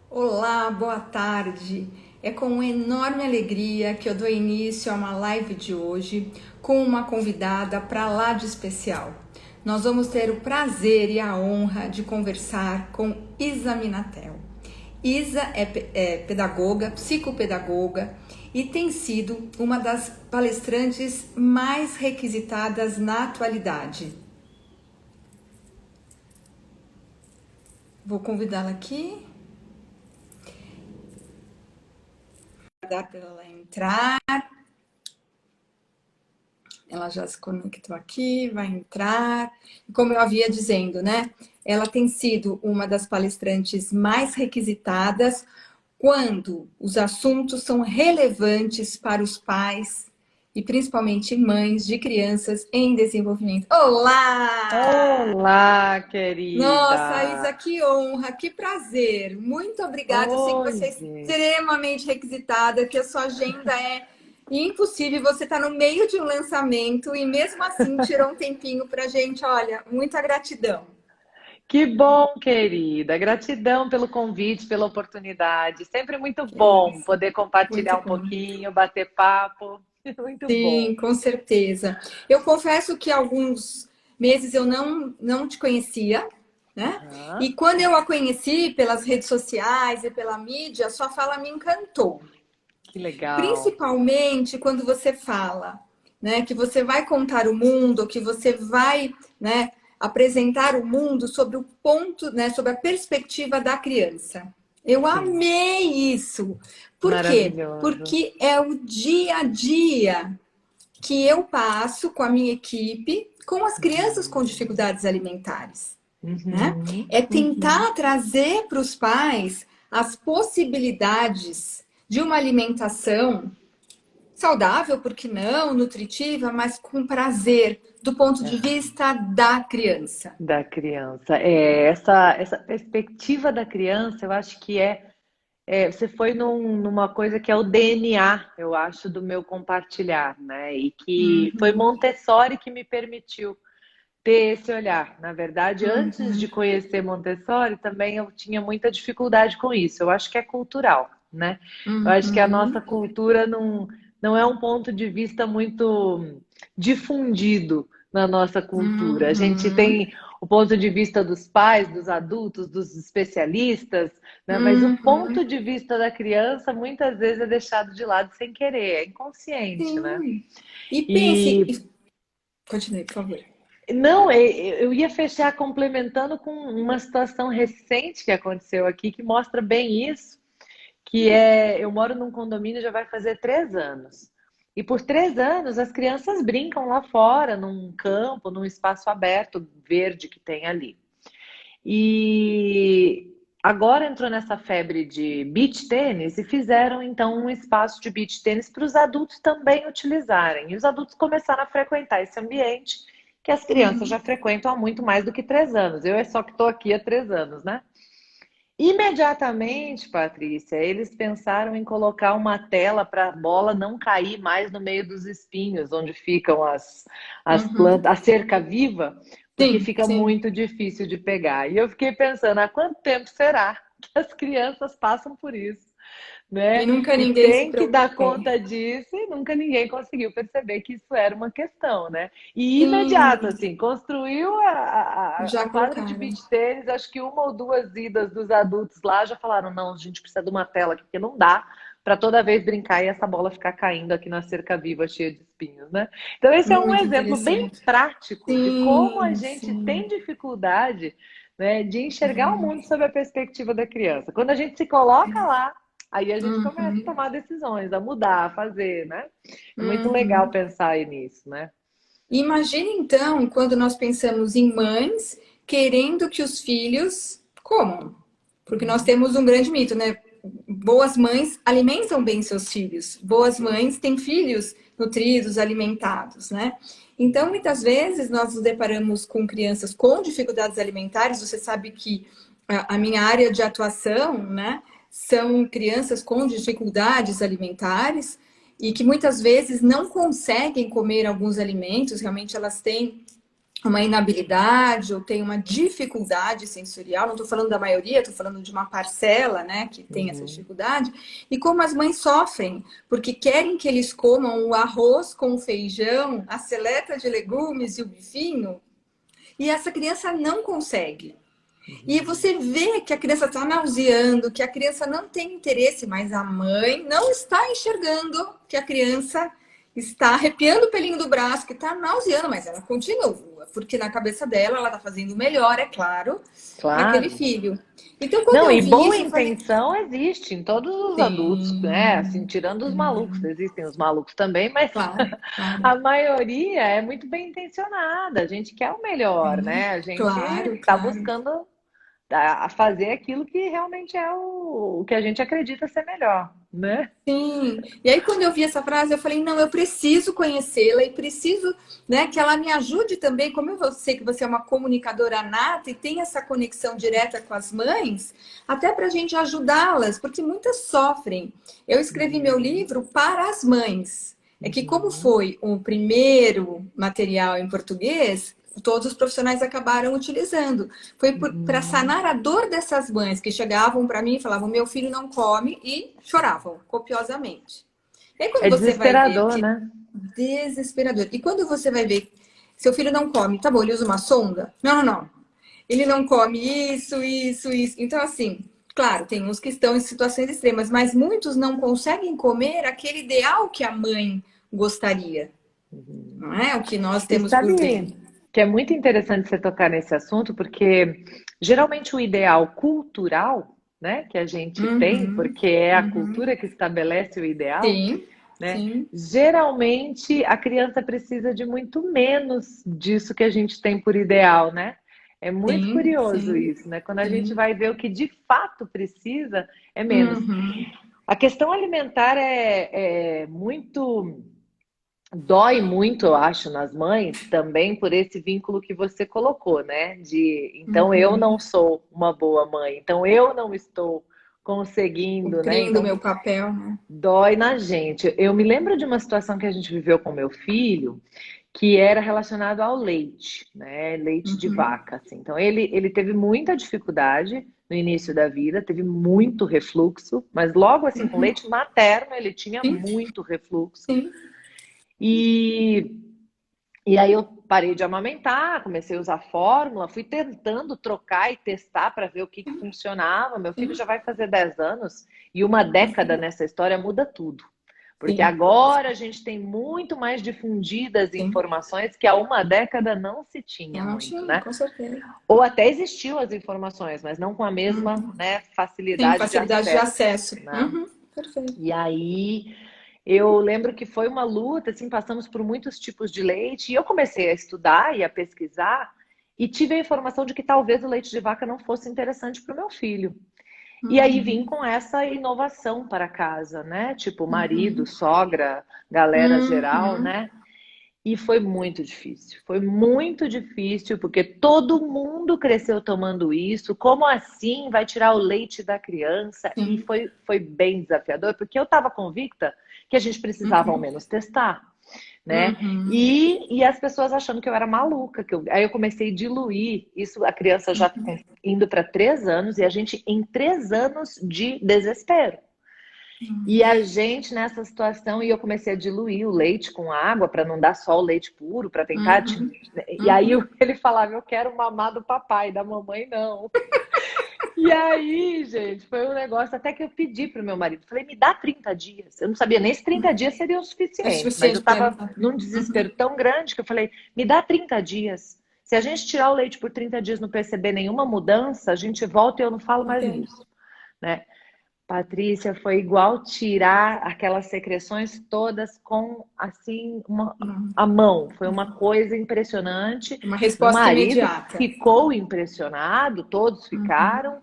Olá, boa tarde. É com enorme alegria que eu dou início a uma live de hoje com uma convidada para lá de especial. Nós vamos ter o prazer e a honra de conversar com Isa Minatel. Isa é pedagoga, psicopedagoga e tem sido uma das palestrantes mais requisitadas na atualidade. Vou convidá-la aqui. Dar para ela entrar. Ela já se conectou aqui, vai entrar. Como eu havia dizendo, né? Ela tem sido uma das palestrantes mais requisitadas quando os assuntos são relevantes para os pais e principalmente mães de crianças em desenvolvimento. Olá! Olá, Nossa, Isa, querida! que honra, que prazer. Muito obrigada. Eu sei que você é Oi! extremamente requisitada, que a sua agenda é impossível. Você está no meio de um lançamento e mesmo assim tirou um tempinho para a gente. Olha, muita gratidão. Que bom, querida! Gratidão pelo convite, pela oportunidade. Sempre muito Que bom isso, poder muito compartilhar um bom. pouquinho, bater papo. Muito bom. Sim, com certeza. Eu confesso que há alguns meses eu não te conhecia, né? Aham, E quando eu a conheci pelas redes sociais e pela mídia, sua fala me encantou. que legal. Principalmente quando você fala, né, que você vai contar o mundo, que você vai, né, apresentar o mundo sobre o ponto, né, sobre a perspectiva da criança. Eu Sim, amei isso. Por quê? maravilhoso. Porque é o dia a dia que eu passo com a minha equipe, com as crianças com Uhum, dificuldades alimentares, né? uhum, É uhum. tentar trazer para os pais as possibilidades de uma alimentação saudável, por que não, nutritiva, mas com prazer, do ponto de É, vista da criança. da criança. Essa perspectiva da criança, eu acho que você foi numa coisa que é o DNA, eu acho, do meu compartilhar, né? E que foi Uhum, Montessori que me permitiu ter esse olhar. Na verdade, antes de uhum, conhecer Montessori, também eu tinha muita dificuldade com isso. Eu acho que é cultural, né? Eu acho que a nossa uhum, cultura não é um ponto de vista muito difundido na nossa cultura. A gente uhum, tem o ponto de vista dos pais, dos adultos, dos especialistas, né? Mas o uhum. ponto de vista da criança muitas vezes é deixado de lado sem querer, é inconsciente, né? Sim. E pense, E continue, por favor. não, eu ia fechar complementando com uma situação recente que aconteceu aqui que mostra bem isso, que eu moro num condomínio já vai fazer 3 anos. E por 3 anos as crianças brincam lá fora, num campo, num espaço aberto, verde que tem ali. E agora entrou nessa febre de beach tênis e fizeram então um espaço de beach tênis para os adultos também utilizarem. E os adultos começaram a frequentar esse ambiente que as crianças já Uhum. frequentam há muito mais do que 3 anos. Eu é só que estou aqui há 3 anos, né? Imediatamente, Patrícia, eles pensaram em colocar uma tela para a bola não cair mais no meio dos espinhos, onde ficam as Uhum. plantas, a cerca viva, porque Sim, fica sim. muito difícil de pegar. E eu fiquei pensando, há quanto tempo será que as crianças passam por isso? E Né? nunca E ninguém se tem que dar preocupou. conta disso e nunca ninguém conseguiu perceber que isso era uma questão, né? E imediato, Sim, assim, construiu a já quadra de colocaram. beach tênis, acho que uma ou duas idas dos adultos lá já falaram, não, a gente precisa de uma tela aqui, porque não dá para toda vez brincar e essa bola ficar caindo aqui na cerca viva cheia de espinhos, né? Então esse é um Muito exemplo bem interessante. prático de como a Sim, gente tem sim. dificuldade, né, de enxergar o mundo sob a perspectiva da criança. Quando a gente se coloca lá, aí a gente começa a Uhum, tomar decisões, a mudar, a fazer, né? É muito legal uhum. pensar aí nisso, né? Imagine então quando nós pensamos em mães querendo que os filhos comam. Porque nós Uhum. temos um grande mito, né? Boas mães alimentam bem seus filhos. Boas Sim, mães têm filhos nutridos, alimentados, né? Então, sim. muitas vezes nós nos deparamos com crianças com dificuldades alimentares. Você sabe que a minha área de atuação, né, são crianças com dificuldades alimentares e que muitas vezes não conseguem comer alguns alimentos, realmente elas têm uma inabilidade ou tem uma dificuldade sensorial, não estou falando da maioria, estou falando de uma parcela, né, que tem essa Uhum. dificuldade, e como as mães sofrem, porque querem que eles comam o arroz com o feijão, a seleta de legumes e o bifinho, e essa criança não consegue. E Uhum. você vê que a criança está nauseando, que a criança não tem interesse, mas a mãe não está enxergando que a criança está arrepiando o pelinho do braço, que está nauseando, mas ela continua, porque na cabeça dela ela está fazendo o melhor, é claro, para aquele Claro. filho. Então, quando Não, eu e vi boa isso, eu falei, intenção existe em todos os adultos, né? Assim, sim, tirando os malucos, sim, existem os malucos também, mas claro, claro, a maioria é muito bem intencionada. A gente quer o melhor, sim, né? A gente claro, está claro. buscando a fazer aquilo que realmente é o que a gente acredita ser melhor, né? Sim. E aí, quando eu vi essa frase, eu falei, não, eu preciso conhecê-la e preciso, né, que ela me ajude também. Como eu sei que você é uma comunicadora nata e tem essa conexão direta com as mães, até para a gente ajudá-las, porque muitas sofrem. Eu escrevi meu Uhum, livro para as mães. É que, como uhum, foi o primeiro material em português, todos os profissionais acabaram utilizando. Foi para uhum. sanar a dor dessas mães que chegavam para mim e falavam: meu filho não come, e choravam copiosamente. E aí, quando É você vai ver desesperador, que né? desesperador, e quando você vai ver seu filho não come, tá bom, ele usa uma sonda? Não, não, não. Ele não come isso, isso, isso. Então, assim, claro, tem uns que estão em situações extremas, mas muitos não conseguem comer aquele ideal que a mãe gostaria. Uhum. Não é o que nós E temos por sabe dentro. que é muito interessante você tocar nesse assunto, porque geralmente o ideal cultural, né, que a gente tem, Uhum, porque é a uhum. cultura que estabelece o ideal, Sim, né? sim, Geralmente a criança precisa de muito menos disso que a gente tem por ideal, né? É muito sim, curioso sim, isso, né? Quando a gente sim. vai ver o que de fato precisa, é menos. Uhum, A questão alimentar é muito. Dói muito, eu acho, nas mães também por esse vínculo que você colocou, né? De então eu uhum. não sou uma boa mãe, então eu não estou conseguindo, né? Cumprindo o Então meu papel, né? dói na gente. Eu me lembro de uma situação que a gente viveu com meu filho, que era relacionado ao leite, né? Leite de Uhum, vaca, assim. Então ele teve muita dificuldade no início da vida, teve muito refluxo, mas logo assim com uhum. leite materno ele tinha Sim, muito refluxo. sim. E e aí eu parei de amamentar, comecei a usar fórmula, fui tentando trocar e testar para ver o que funcionava. Meu filho Sim, já vai fazer 10 anos e uma década nessa história muda tudo. Porque sim, agora a gente tem muito mais difundidas sim. informações que há uma década não se Eu tinha não muito, tinha, né? com certeza. Ou até existiu as informações, mas não com a mesma, Uhum. né, Sim, facilidade de facilidade de acesso, acesso. né? Uhum, perfeito. E aí eu lembro que foi uma luta, assim, passamos por muitos tipos de leite, e eu comecei a estudar e a pesquisar, e tive a informação de que talvez o leite de vaca não fosse interessante para o meu filho. E aí vim Uhum, com essa inovação para casa, né? Tipo, marido, uhum, sogra, galera geral, uhum, né? E foi muito difícil, porque todo mundo cresceu tomando isso. Como assim vai tirar o leite da criança? E sim. foi bem desafiador, porque eu estava convicta que a gente precisava ao Uhum, menos testar, né? uhum, E as pessoas achando que eu era maluca, aí eu comecei a diluir isso, a criança já indo para 3 anos, e a gente em 3 anos de desespero. E a gente nessa situação, e eu comecei a diluir o leite com água para não dar só o leite puro, para tentar. uhum, E aí uhum. ele falava: Eu quero mamar do papai, da mamãe não. E aí, gente, foi um negócio até que eu pedi pro meu marido. Falei: Me dá 30 dias. Eu não sabia nem se 30 dias seria o É suficiente, mas eu suficiente para estava ela. num desespero tão grande que eu falei: Me dá 30 dias. Se a gente tirar o leite por 30 dias e não perceber nenhuma mudança, a gente volta e eu não falo mais Ok. nisso, né? Patrícia, foi igual tirar aquelas secreções todas com assim Uhum. a mão. Foi uma coisa impressionante. Uma Meu resposta marido imediata. ficou impressionado, todos Uhum, ficaram.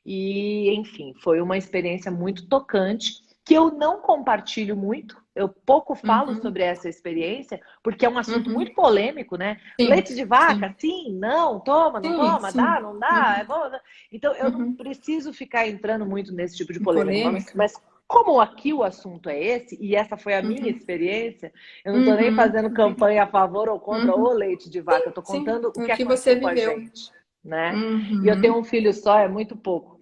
E, enfim, foi uma experiência muito tocante que eu não compartilho muito. Eu pouco falo uhum, sobre essa experiência, porque é um assunto uhum. muito polêmico, né? Sim, Leite de vaca, sim, sim, não, toma, não sim, toma, dá, sim. não dá, é Uhum, bom. Então, eu não uhum. preciso ficar entrando muito nesse tipo de polêmica, Polêmica. mas como aqui o assunto é esse, e essa foi a minha Uhum. experiência, eu não estou nem Uhum. fazendo campanha a favor ou contra o Uhum. leite de vaca, eu estou Sim, contando o o que que você aconteceu com a viveu. gente, né? E eu tenho Uhum. um filho só, é muito pouco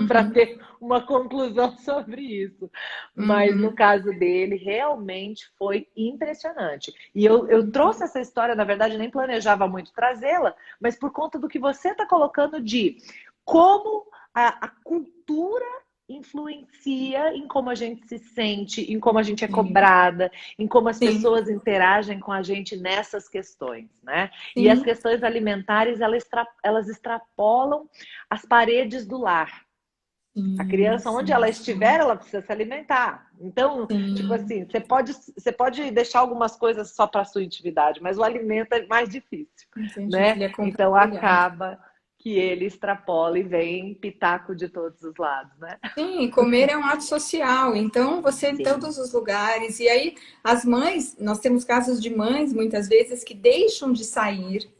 para Uhum. ter uma conclusão sobre isso. Mas no Uhum. caso dele, realmente foi impressionante. E eu trouxe essa história, na verdade, nem planejava muito trazê-la, mas por conta do que você está colocando de como a cultura influencia em como a gente se sente, em como a gente é Sim, cobrada, em como as sim, pessoas interagem com a gente nessas questões, né? E as sim. questões alimentares, elas extrapolam as paredes do lar. A Sim, criança, onde ela sim, estiver, sim, ela precisa se alimentar. Então, tipo sim. assim, você pode deixar algumas coisas só para sua intimidade, mas o alimento é mais difícil, Entendi. né? Ele é Então compartilhado. acaba que ele extrapola e vem pitaco de todos os lados, né? Sim, comer é um ato social, então você em Sim. todos os lugares. E aí, as mães, nós temos casos de mães, muitas vezes, que deixam de sair,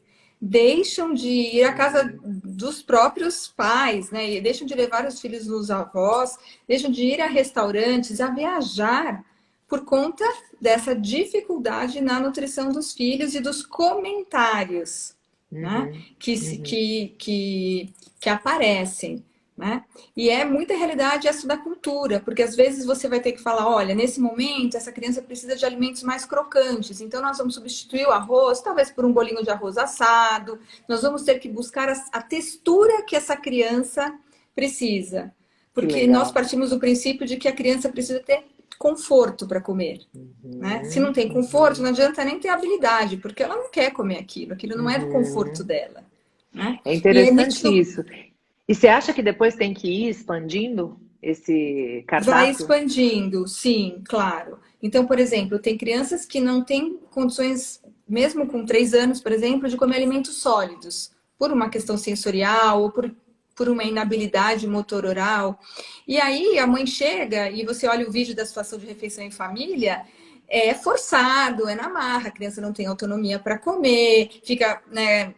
deixam de ir à casa Uhum. dos próprios pais, né? E deixam de levar os filhos nos avós, deixam de ir a restaurantes, a viajar, por conta dessa dificuldade na nutrição dos filhos e dos comentários, né? Uhum. Que, se- Uhum. que aparecem. Né? E é muita realidade essa da cultura, porque às vezes você vai ter que falar, olha, nesse momento essa criança precisa de alimentos mais crocantes, então nós vamos substituir o arroz, talvez por um bolinho de arroz assado, nós vamos ter que buscar a textura que essa criança precisa, Que porque nós legal. partimos do princípio de que a criança precisa ter conforto para comer. Né? Se não Uhum. tem conforto, não Uhum. adianta nem ter habilidade, porque ela não quer comer aquilo, aquilo não é do conforto Uhum. dela. Né? É E é interessante nítido. isso. E você acha que depois tem que ir expandindo esse Vai cardápio? expandindo, sim, claro. Então, por exemplo, tem crianças que não têm condições, mesmo com 3 anos, por exemplo, de comer alimentos sólidos, por uma questão sensorial ou por uma inabilidade motor oral. E aí a mãe chega e você olha o vídeo da situação de refeição em família, é forçado, é na marra, a criança não tem autonomia para comer, fica, né,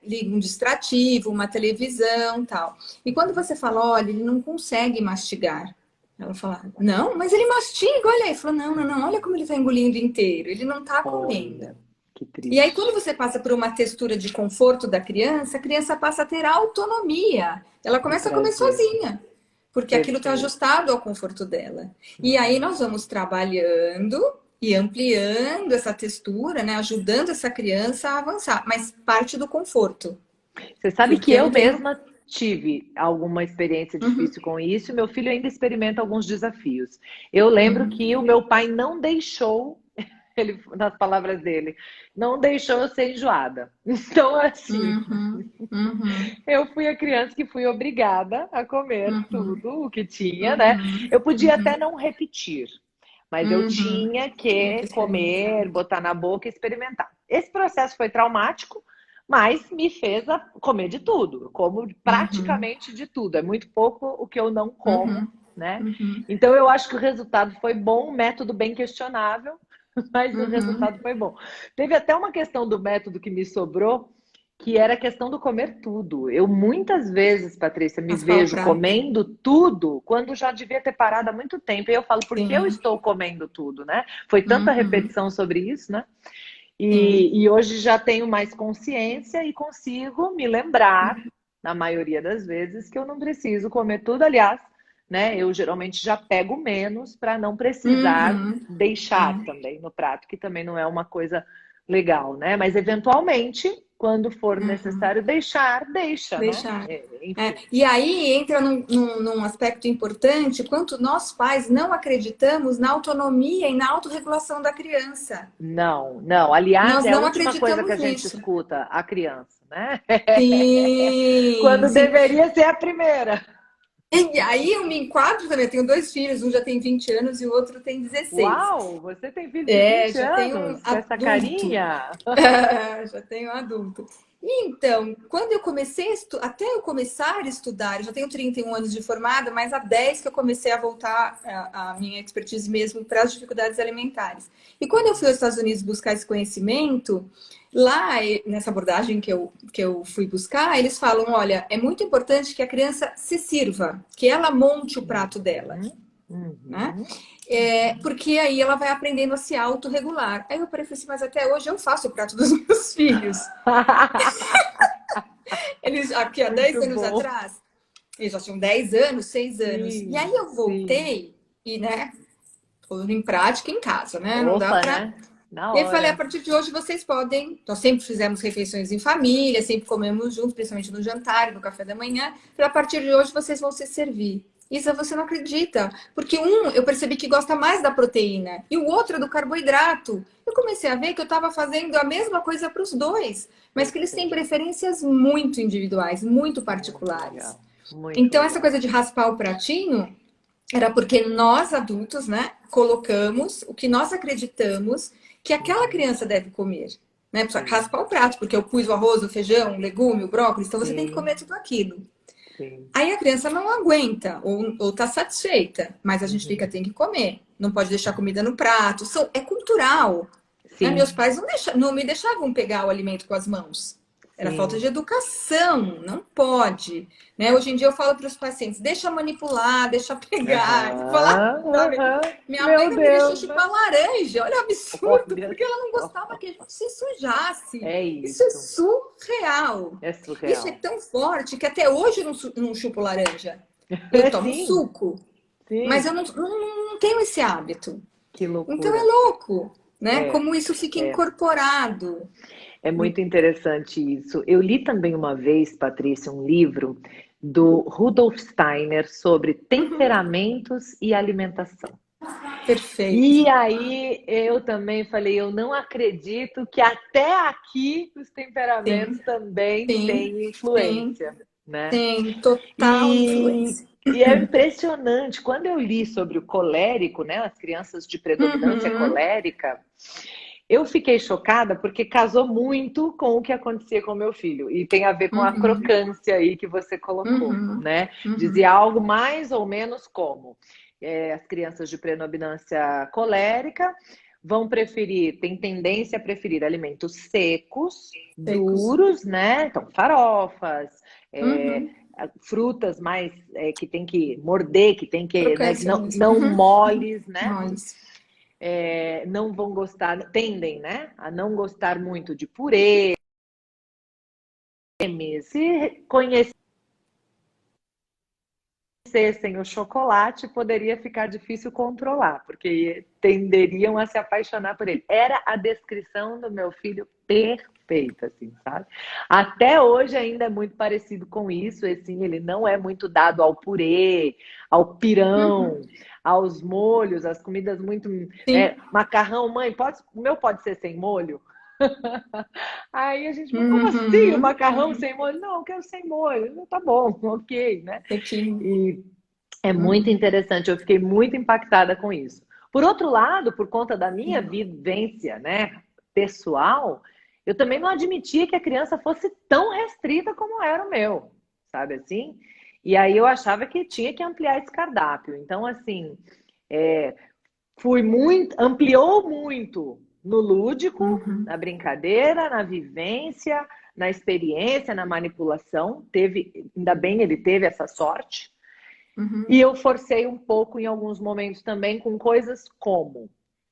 liga um distrativo, uma televisão, tal. E quando você fala, olha, ele não consegue mastigar, ela fala, não, mas ele mastiga, olha aí. Ele falou, não, não, não, olha como ele está engolindo inteiro, ele não está comendo. Olha, que E aí, quando triste. você passa por uma textura de conforto da criança, a criança passa a ter autonomia. Ela E começa a comer prazer. sozinha, porque aquilo está Perfeito. ajustado ao conforto dela. E aí, Uhum. nós vamos trabalhando e ampliando essa textura, né? Ajudando essa criança a avançar, mas parte do conforto, Você sabe que porque eu não tem. mesma tive alguma experiência Uhum, difícil com isso, e meu filho ainda experimenta alguns desafios. Eu lembro uhum, que o meu pai não deixou, ele, nas palavras dele, não deixou eu ser enjoada. Então, assim, uhum, uhum, eu fui a criança que fui obrigada a comer uhum, tudo o que tinha, né? uhum, Eu podia até uhum. não repetir, mas eu Uhum. tinha Tinha que que experimentar. comer, botar na boca e experimentar. Esse processo foi traumático, mas me fez comer de tudo. Eu como Uhum. praticamente de tudo. É muito pouco o que eu não como, Uhum. né? Uhum. Então eu acho que o resultado foi bom, um método bem questionável, mas o Uhum. resultado foi bom. Teve até uma questão do método que me sobrou, que era a questão do comer tudo. Eu muitas vezes, Patrícia, me Raspar o vejo prato. comendo tudo quando já devia ter parado há muito tempo. E eu falo, por que eu Sim. estou comendo tudo, né? Foi tanta Uhum. repetição sobre isso, né? Sim. E hoje já tenho mais consciência e consigo me lembrar, na maioria das vezes, que eu não preciso comer tudo. Aliás, né? Eu geralmente já pego menos para não precisar Uhum. deixar É. também no prato, que também não é uma coisa legal, né? Mas eventualmente, quando for Uhum. necessário deixar, deixa, né? Deixar. É. Enfim. E aí entra num aspecto importante, quanto nós pais não acreditamos na autonomia e na autorregulação da criança. Não, não. Aliás, Nós é a não última coisa que a acreditamos gente nisso. escuta a criança, né? Sim, Quando sim. deveria ser a primeira. E aí eu me enquadro também. Eu tenho dois filhos, um já tem 20 anos e o outro tem 16. Uau, você tem filho de É, 20 já tenho um anos, com essa adulto. carinha? Já tenho um adulto. E então, quando eu comecei até eu começar a estudar, eu já tenho 31 anos de formada, mas há 10 que eu comecei a voltar a minha expertise mesmo para as dificuldades alimentares. E quando eu fui aos Estados Unidos buscar esse conhecimento, lá nessa abordagem que eu fui buscar, eles falam: olha, é muito importante que a criança se sirva, que ela monte o prato dela. Uhum, né? Uhum. Porque aí ela vai aprendendo a se autorregular. Aí eu falei assim, mas até hoje eu faço o prato dos meus filhos. Eles, aqui há 10 Muito anos bom. atrás, eles já tinham 10 anos, 6 anos. E aí Sim, eu sim. voltei e, né, pondo em prática em casa, né? Não dá Opa, pra. né? Na E aí falei, a hora. partir de hoje vocês podem. Nós sempre fizemos refeições em família, sempre comemos juntos, principalmente no jantar, no café da manhã. A partir de hoje vocês vão se servir. Isa, você não acredita. Porque eu percebi que gosta mais da proteína e o outro é do carboidrato. Eu comecei a ver que eu estava fazendo a mesma coisa para os dois, mas que eles têm Perfeito. preferências muito individuais, muito Muito particulares. legal. Muito Então, essa legal. coisa de raspar o pratinho era porque nós adultos, né, colocamos o que nós acreditamos que aquela Uhum. criança deve comer. Né? Precisa Sim, raspar o prato, porque eu pus o arroz, o feijão, o legume, o brócolis, então você tem que sim, comer tudo aquilo. sim. Aí a criança não aguenta ou tá satisfeita, mas a gente fica, Uhum. tem que comer. Não pode deixar comida no prato. É cultural. Né? Meus Sim, pais não me deixavam pegar o alimento com as mãos. Era falta de sim. educação, não pode. Né? Hoje em dia eu falo para os pacientes, deixa manipular, deixa pegar. Falar, Aham, sabe? aham. Minha mãe Meu não me deixou Deus, né? chupar laranja, olha o absurdo, Olha porque ela não gostava só. que a gente se sujasse. É Isso é isso. surreal. É Isso é surreal. tão forte que até hoje eu não chupo laranja. Eu É tomo sim, suco, mas eu sim. não tenho esse hábito. Que Então é loucura. louco, né? É, Como isso fica é. incorporado. É muito interessante isso. Eu li também uma vez, Patrícia, um livro do Rudolf Steiner sobre Uhum, temperamentos e alimentação. perfeito. E aí eu também falei, eu não acredito que até aqui os temperamentos Sim, também sim, têm sim, influência, né? tem total E, influência. e é impressionante, quando eu li sobre o colérico, né, as crianças de predominância Uhum, colérica, eu fiquei chocada porque casou muito com o que acontecia com meu filho. E tem a ver com a uhum, crocância aí que você colocou, uhum, né? uhum. Dizia algo mais ou menos como as crianças de predominância colérica vão preferir, tem tendência a preferir alimentos secos, Secos. duros, né? Então, farofas, é, Uhum. frutas mais que tem que morder, que tem que, né, Crocância mesmo. não Uhum. moles, né? Moles. Não vão gostar, tendem, né, a não gostar muito de purê. Se conhecessem o chocolate, poderia ficar difícil controlar, porque tenderiam a se apaixonar por ele. Era a descrição do meu filho perfeita, assim, sabe? Até hoje ainda é muito parecido com isso, assim, ele não é muito dado ao purê, ao Uhum. pirão, aos molhos, às comidas muito, Sim. né? Macarrão, mãe, o meu pode ser sem molho? Aí a gente falou, como assim? O Uhum. macarrão sem molho? Não, eu quero sem molho. Não, tá bom, ok, né? Pequim. E é muito Uhum. interessante, eu fiquei muito impactada com isso. Por outro lado, por conta da minha vivência, né, pessoal, eu também não admitia que a criança fosse tão restrita como era o meu, sabe assim? E aí eu achava que tinha que ampliar esse cardápio. Então, assim, é, ampliou muito no lúdico, Uhum. na brincadeira, na vivência, na experiência, na manipulação. Ainda bem ele teve essa sorte. E Uhum. eu forcei um pouco em alguns momentos também com coisas como,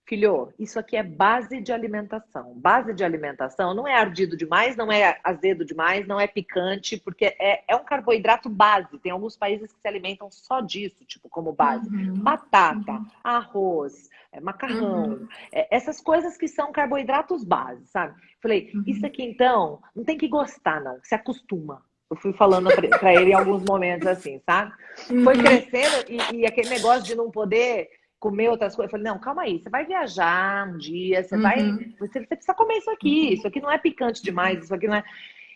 filho, isso aqui é base de alimentação. Base de alimentação não é ardido demais, não é azedo demais, não é picante, porque é um carboidrato base. Tem alguns países que se alimentam só disso, tipo como base. Uhum. Batata, arroz, macarrão, Uhum. essas coisas que são carboidratos base, sabe? Falei, isso Uhum. aqui então, não tem que gostar não, se acostuma. Eu fui falando para ele em alguns momentos assim, sabe? Foi Uhum. crescendo e aquele negócio de não poder comer outras coisas. Eu falei, não, calma aí, você vai viajar um dia, Uhum. você precisa comer isso aqui não é picante demais, isso aqui não é.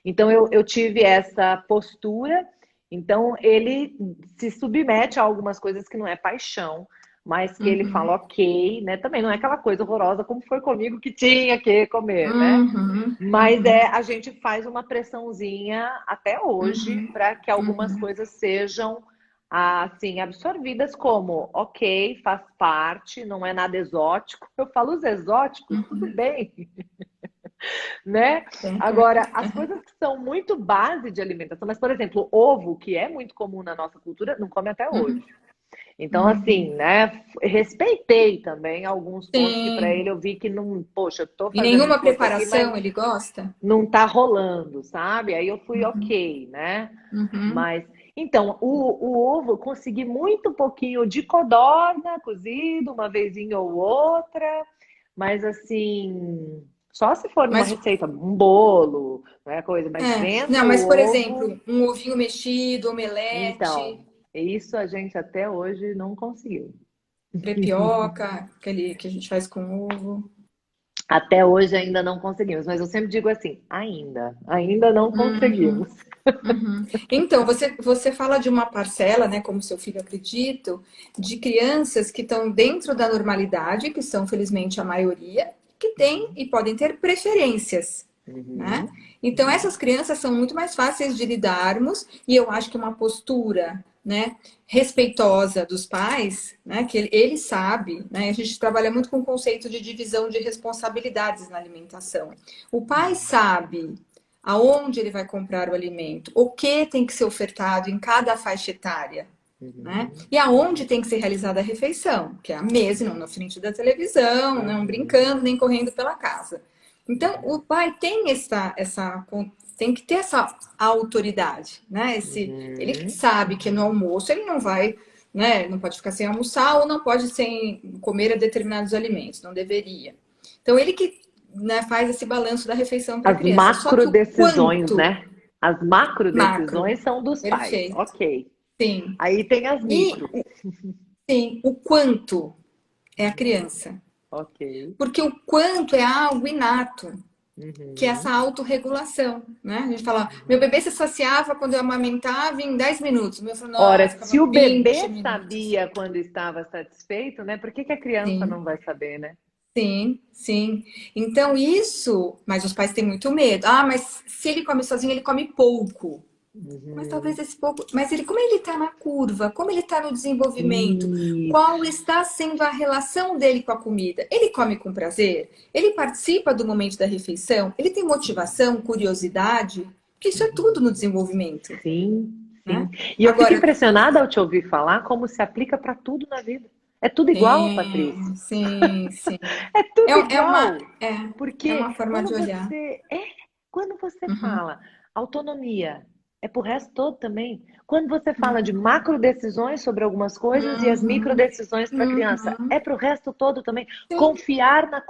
Então eu tive essa postura, então ele se submete a algumas coisas que não é paixão, mas que ele Uhum. fala ok, né? Também não é aquela coisa horrorosa como foi comigo que tinha que comer, né? Uhum. Mas Uhum. a gente faz uma pressãozinha até hoje Uhum. para que algumas Uhum. coisas sejam assim absorvidas como ok, faz parte, não é nada exótico. Eu falo os exóticos, tudo Uhum. bem, né? Concordo. Agora, as coisas que são muito base de alimentação, mas por exemplo, ovo, que é muito comum na nossa cultura, não come até Uhum. hoje. Então, assim, Uhum. né, respeitei também alguns pontos que para Sim. ele eu vi que não, poxa, eu tô E fazendo nenhuma esforço aqui, mas preparação ele gosta? não tá rolando, sabe? Aí eu fui Uhum. ok, né? Uhum. Mas, então, o ovo eu consegui muito pouquinho de codorna cozido, uma vezinha ou outra, mas assim, só se for numa Mas, receita, um bolo, né, coisa, mas não, vendo mas o por ovo, exemplo, um ovinho mexido, omelete, então, isso a gente até hoje não conseguiu. crepioca, aquele que a gente faz com ovo. Até hoje ainda não conseguimos, mas eu sempre digo assim, ainda não Uhum. conseguimos. Uhum. Então, você fala de uma parcela, né, como seu filho acredito, de crianças que estão dentro da normalidade, que são felizmente a maioria, que têm e podem ter preferências, né? Uhum, Então, uhum. essas crianças são muito mais fáceis de lidarmos e eu acho que uma postura, né, respeitosa dos pais, né, que ele sabe, né, a gente trabalha muito com o conceito de divisão de responsabilidades na alimentação. O pai sabe aonde ele vai comprar o alimento, o que tem que ser ofertado em cada faixa etária, né? Uhum, E aonde tem que ser realizada a refeição, que é a mesa, e não na frente da televisão, não uhum, brincando, nem correndo pela casa. Então, o pai tem tem que ter essa autoridade, né? Ele uhum. sabe que no almoço ele não vai, né? Não pode ficar sem almoçar ou não pode sem comer determinados alimentos, não deveria. Então, ele que, né, faz esse balanço da refeição para a As criança. Só que macro o decisões, quanto né? As macro macro, decisões são dos pais, perfeito, ok. sim. Aí tem as E micro. sim, o quanto é a Uhum, criança. ok. Porque o quanto é algo inato, que é essa Uhum, autorregulação, né? A gente fala, meu uhum. bebê se saciava quando eu amamentava em 10 minutos. O meu falou, não, Ora, ficava se o 20 bebê minutos. sabia quando estava satisfeito, né? Por que que a criança Sim, não vai saber, né? sim, sim. Então isso, mas os pais têm muito medo. Ah, mas se ele come sozinho, ele come pouco. Mas talvez Uhum. esse pouco. Mas ele, como ele está na curva, como ele está no desenvolvimento, qual Isso. está sendo a relação dele com a comida? Ele come com prazer? Ele participa do momento da refeição? Ele tem motivação, curiosidade? Porque isso é tudo no Uhum. desenvolvimento, Sim, sim. né? E eu fico Agora, impressionada ao te ouvir falar como se aplica para tudo na vida. É tudo igual, Patrícia. sim, sim, sim. É É, tudo é uma, igual. é uma Porque forma de olhar. quando você Uhum, fala autonomia, é pro resto todo também. Quando você fala de uhum, macro decisões sobre algumas coisas e as micro uhum, decisões para a criança, uhum. é pro resto todo também. Sim, Confiar na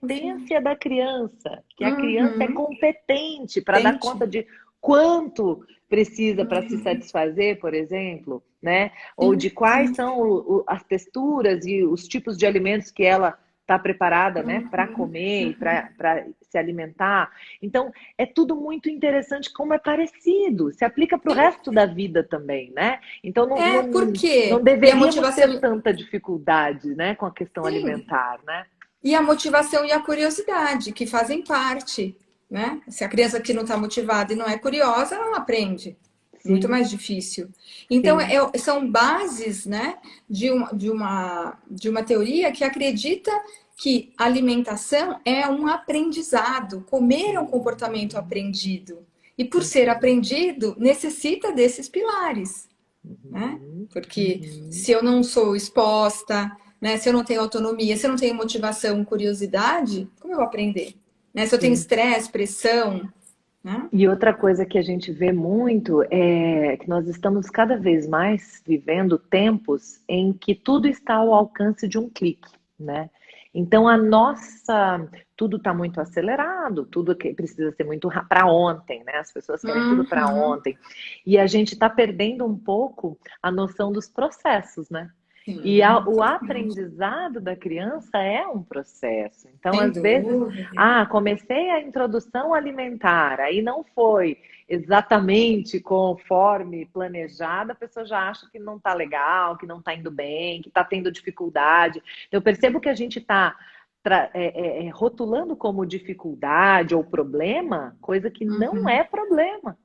sim. competência da criança, que a criança é Uhum. competente para dar Tente. conta de quanto precisa para se Uhum, satisfazer, por exemplo, né? Ou de sim, quais sim. são as texturas e os tipos de alimentos que ela está preparada, né, para Uhum, comer e uhum. para se alimentar. Então, é tudo muito interessante como é parecido, se aplica para o Sim, resto da vida também, né? Então, não porque e a deveríamos motivação, ter tanta dificuldade, né, com a questão sim, alimentar, né? e a motivação e a curiosidade que fazem parte, né? Se a criança que não está motivada e não é curiosa, ela não aprende. Muito Sim, mais difícil. Então, sim. são bases, né, de uma teoria que acredita que alimentação é um aprendizado, comer é um comportamento Uhum, aprendido. E por ser uhum, aprendido, necessita desses pilares. Né? uhum, Porque uhum. se eu não sou exposta, né? Se eu não tenho autonomia, se eu não tenho motivação, curiosidade, como eu vou aprender? Né? Se eu tenho Sim. estresse, pressão, né? E outra coisa que a gente vê muito é que nós estamos cada vez mais vivendo tempos em que tudo está ao alcance de um clique, né? Então a nossa, tudo está muito acelerado, tudo que precisa ser muito para ontem, né? As pessoas querem tudo para Uhum. ontem. E a gente está perdendo um pouco a noção dos processos, né? E Sim, o totalmente. aprendizado da criança é um processo. Então, Sem às vezes, dúvida. comecei a introdução alimentar, aí não foi exatamente conforme planejada, a pessoa já acha que não está legal, que não está indo bem, que está tendo dificuldade. Eu percebo que a gente está rotulando como dificuldade ou problema, coisa que não Uhum. é problema,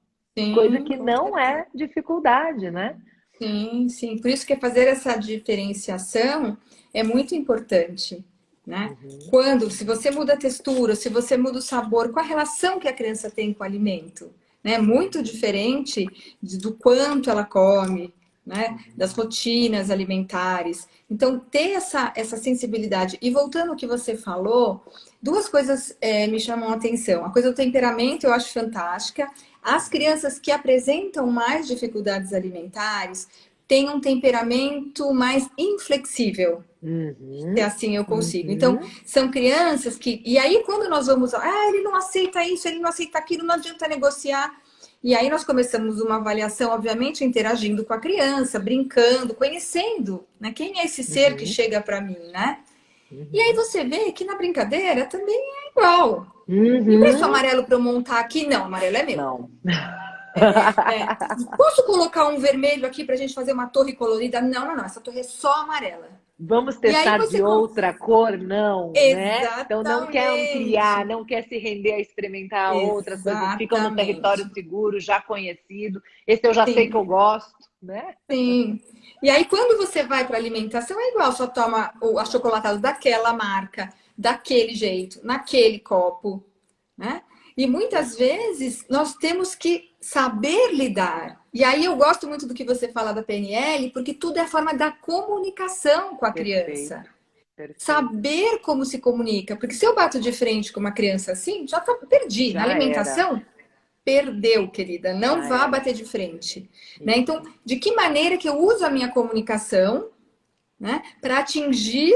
coisa Sim, que com não certeza. é dificuldade, né? Sim, sim. Por isso que fazer essa diferenciação é muito importante, né? Uhum, Quando, se você muda a textura, se você muda o sabor, qual a relação que a criança tem com o alimento, né? Muito uhum, diferente do quanto ela come, né? Das rotinas alimentares. Então, ter essa sensibilidade. E voltando ao que você falou, duas coisas me chamam a atenção. A coisa do temperamento eu acho fantástica. As crianças que apresentam mais dificuldades alimentares têm um temperamento mais inflexível. Se assim eu consigo. Então, são crianças que. E aí, quando nós vamos. Ele não aceita isso, ele não aceita aquilo, não adianta negociar. E aí nós começamos uma avaliação, obviamente, interagindo com a criança, brincando, conhecendo, né? Quem é esse ser que chega para mim, né? E aí você vê que na brincadeira também é igual. Empresta o amarelo para eu montar aqui? Não, o amarelo é meu. Não. Posso colocar um vermelho aqui para a gente fazer uma torre colorida? Não, não, não. Essa torre é só amarela. Vamos testar de outra cor? Não, né? Então não quer ampliar, não quer se render a experimentar outras coisas, ficam no território seguro, já conhecido. Esse eu já sei que eu gosto, né? Sim. E aí quando você vai para alimentação é igual, só toma o achocolatado daquela marca, daquele jeito, naquele copo, né? E muitas vezes nós temos que saber lidar. E aí eu gosto muito do que você fala da PNL, porque tudo é a forma da comunicação com a criança. Perfeito. Saber como se comunica. Porque se eu bato de frente com uma criança assim, perdi. Na alimentação, perdeu, querida. Não vá bater de frente. Né? Então, de que maneira que eu uso a minha comunicação, né, para atingir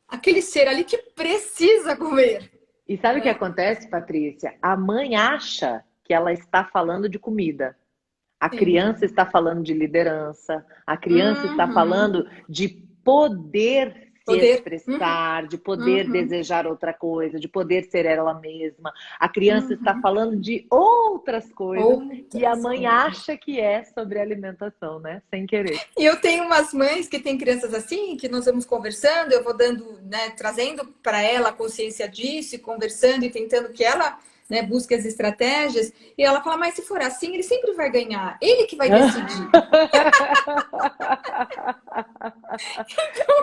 aquele ser ali que precisa comer? E sabe o que acontece, Patrícia? A mãe acha que ela está falando de comida. A criança está falando de liderança. A criança está falando de poder se expressar, de poder desejar outra coisa, de poder ser ela mesma. A criança está falando de outras coisas e a mãe acha que é sobre alimentação, né? Sem querer. E eu tenho umas mães que têm crianças assim, que nós vamos conversando, eu vou dando, né, trazendo para ela a consciência disso, e conversando e tentando que ela, né, busque as estratégias. E ela fala, mas se for assim, ele sempre vai ganhar. Ele que vai decidir.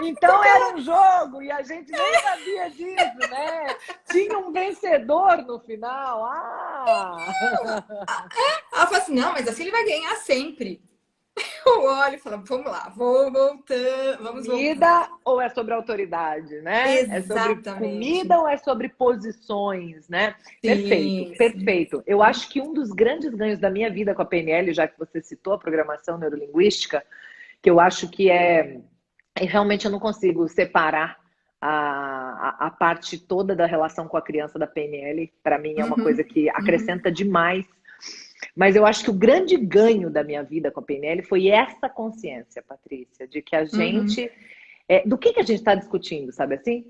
Então era um jogo e a gente nem sabia disso, né? Tinha um vencedor no final. Ela fala assim, não, mas assim ele vai ganhar sempre. Eu olho e falo, vamos lá, vamos comida ou é sobre autoridade, né? Exatamente. É sobre comida ou é sobre posições, né? Sim, perfeito. Eu acho que um dos grandes ganhos da minha vida com a PNL, já que você citou a programação neurolinguística, que eu acho que realmente eu não consigo separar a parte toda da relação com a criança da PNL. Para mim é uma coisa que acrescenta demais. Mas eu acho que o grande ganho da minha vida com a PNL foi essa consciência, Patrícia, de que a gente... do que a gente está discutindo, sabe assim?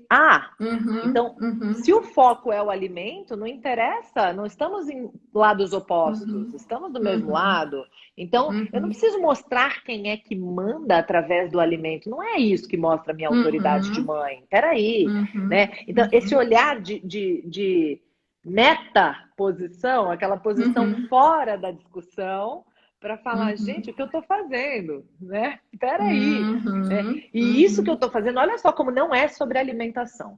Então, se o foco é o alimento, não interessa, não estamos em lados opostos, estamos do mesmo lado. Então, eu não preciso mostrar quem é que manda através do alimento. Não é isso que mostra a minha autoridade de mãe. Peraí, né? Então, esse olhar de meta-posição, aquela posição fora da discussão, para falar, gente, o que eu estou fazendo, né? Peraí. Né? E isso que eu estou fazendo, olha só como não é sobre alimentação,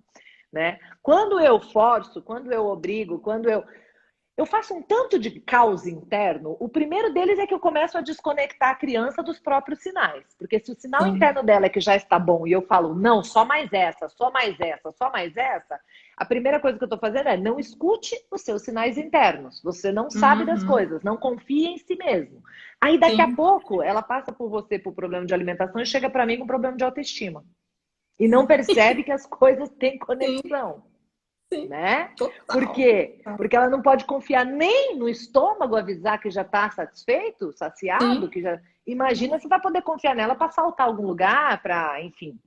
né? Quando eu forço, quando eu obrigo, quando eu faço um tanto de caos interno, o primeiro deles é que eu começo a desconectar a criança dos próprios sinais. Porque se o sinal interno dela é que já está bom e eu falo, não, só mais essa, só mais essa, só mais essa, a primeira coisa que eu estou fazendo é não escute os seus sinais internos. Você não sabe das coisas, não confia em si mesmo. Aí daqui a pouco ela passa por você por problema de alimentação e chega para mim com problema de autoestima. E não percebe que as coisas têm conexão. Sim, né? Por quê? Porque ela não pode confiar nem no estômago avisar que já está satisfeito, saciado, que já... Imagina se vai poder confiar nela para saltar algum lugar, para, enfim,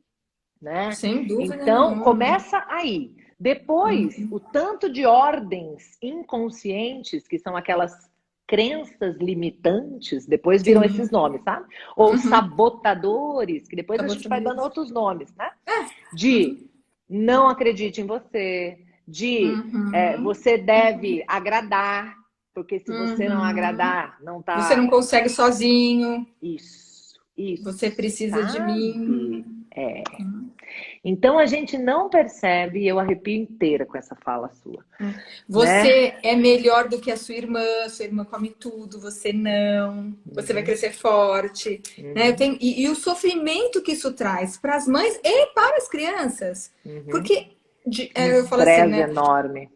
né? Sem dúvida. Então, começa aí. Depois, o tanto de ordens inconscientes, que são aquelas crenças limitantes, depois viram esses nomes, sabe? Ou sabotadores, que depois a gente vai dando outros nomes, né? De não acredite em você, de você deve agradar, porque se você não agradar, não tá... Você não consegue sozinho. Isso. Você precisa de mim. Então a gente não percebe, e eu arrepio inteira com essa fala sua, né? Você é melhor do que a sua irmã come tudo, você não. Você vai Uhum, crescer forte, né? uhum, E o sofrimento que isso traz para as mães e para as crianças. uhum. Porque Um eu falo assim, estresse né? enorme.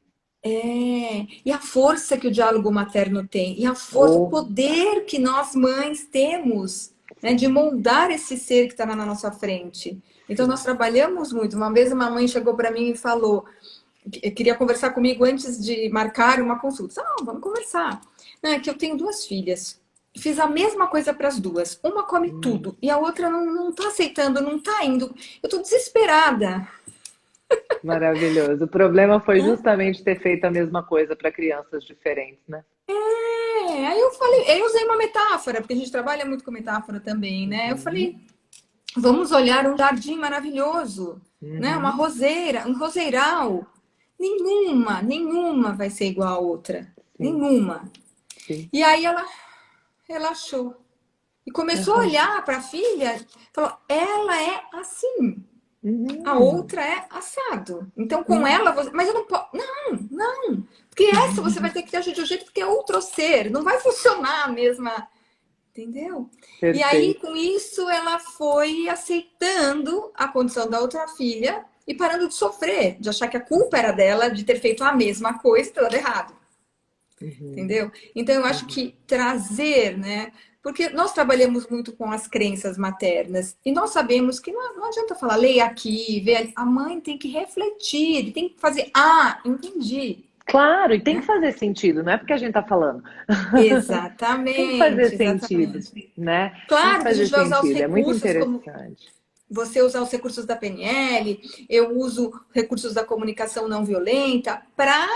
E a força que o diálogo materno tem, e a força, o Ou, poder que nós mães temos, né, de moldar esse ser que está na nossa frente. Então, nós sim. trabalhamos muito. Uma vez, uma mãe chegou para mim e falou: queria conversar comigo antes de marcar uma consulta. Não, vamos conversar. Não, é que eu tenho duas filhas. Fiz a mesma coisa para as duas. Uma come Hum. tudo e a outra não tá aceitando, não tá indo. Eu tô desesperada. Maravilhoso. O problema foi justamente ter feito a mesma coisa para crianças diferentes, né? Aí eu falei, eu usei uma metáfora, porque a gente trabalha muito com metáfora também, né? Eu Uhum, falei, vamos olhar um jardim maravilhoso, né? Uma uhum, roseira, um roseiral. Nenhuma vai ser igual a outra. sim, Nenhuma. sim. E aí ela relaxou e começou a Aham. olhar para a filha, falou: ela é assim, a Uhum, outra é assado. Então com uhum. ela, você... mas eu não posso. Não, porque essa você vai ter que agir de um jeito porque é outro ser, não vai funcionar a mesma. Entendeu? E aí, Perfeito. com isso, ela foi aceitando a condição da outra filha e parando de sofrer, de achar que a culpa era dela de ter feito a mesma coisa e ter dado errado. Uhum, Entendeu? Então, eu acho uhum. que trazer, né? Porque nós trabalhamos muito com as crenças maternas e nós sabemos que não adianta falar, leia aqui, vê ali. A mãe tem que refletir, tem que fazer, entendi, Claro, e tem que né? fazer sentido, não é porque a gente tá falando. Tem que fazer Exatamente, sentido, exatamente. né? Tem que Claro que a fazer gente vai usar os sentido, é muito recursos como interessante. você usar os recursos da PNL, eu uso recursos da comunicação não violenta para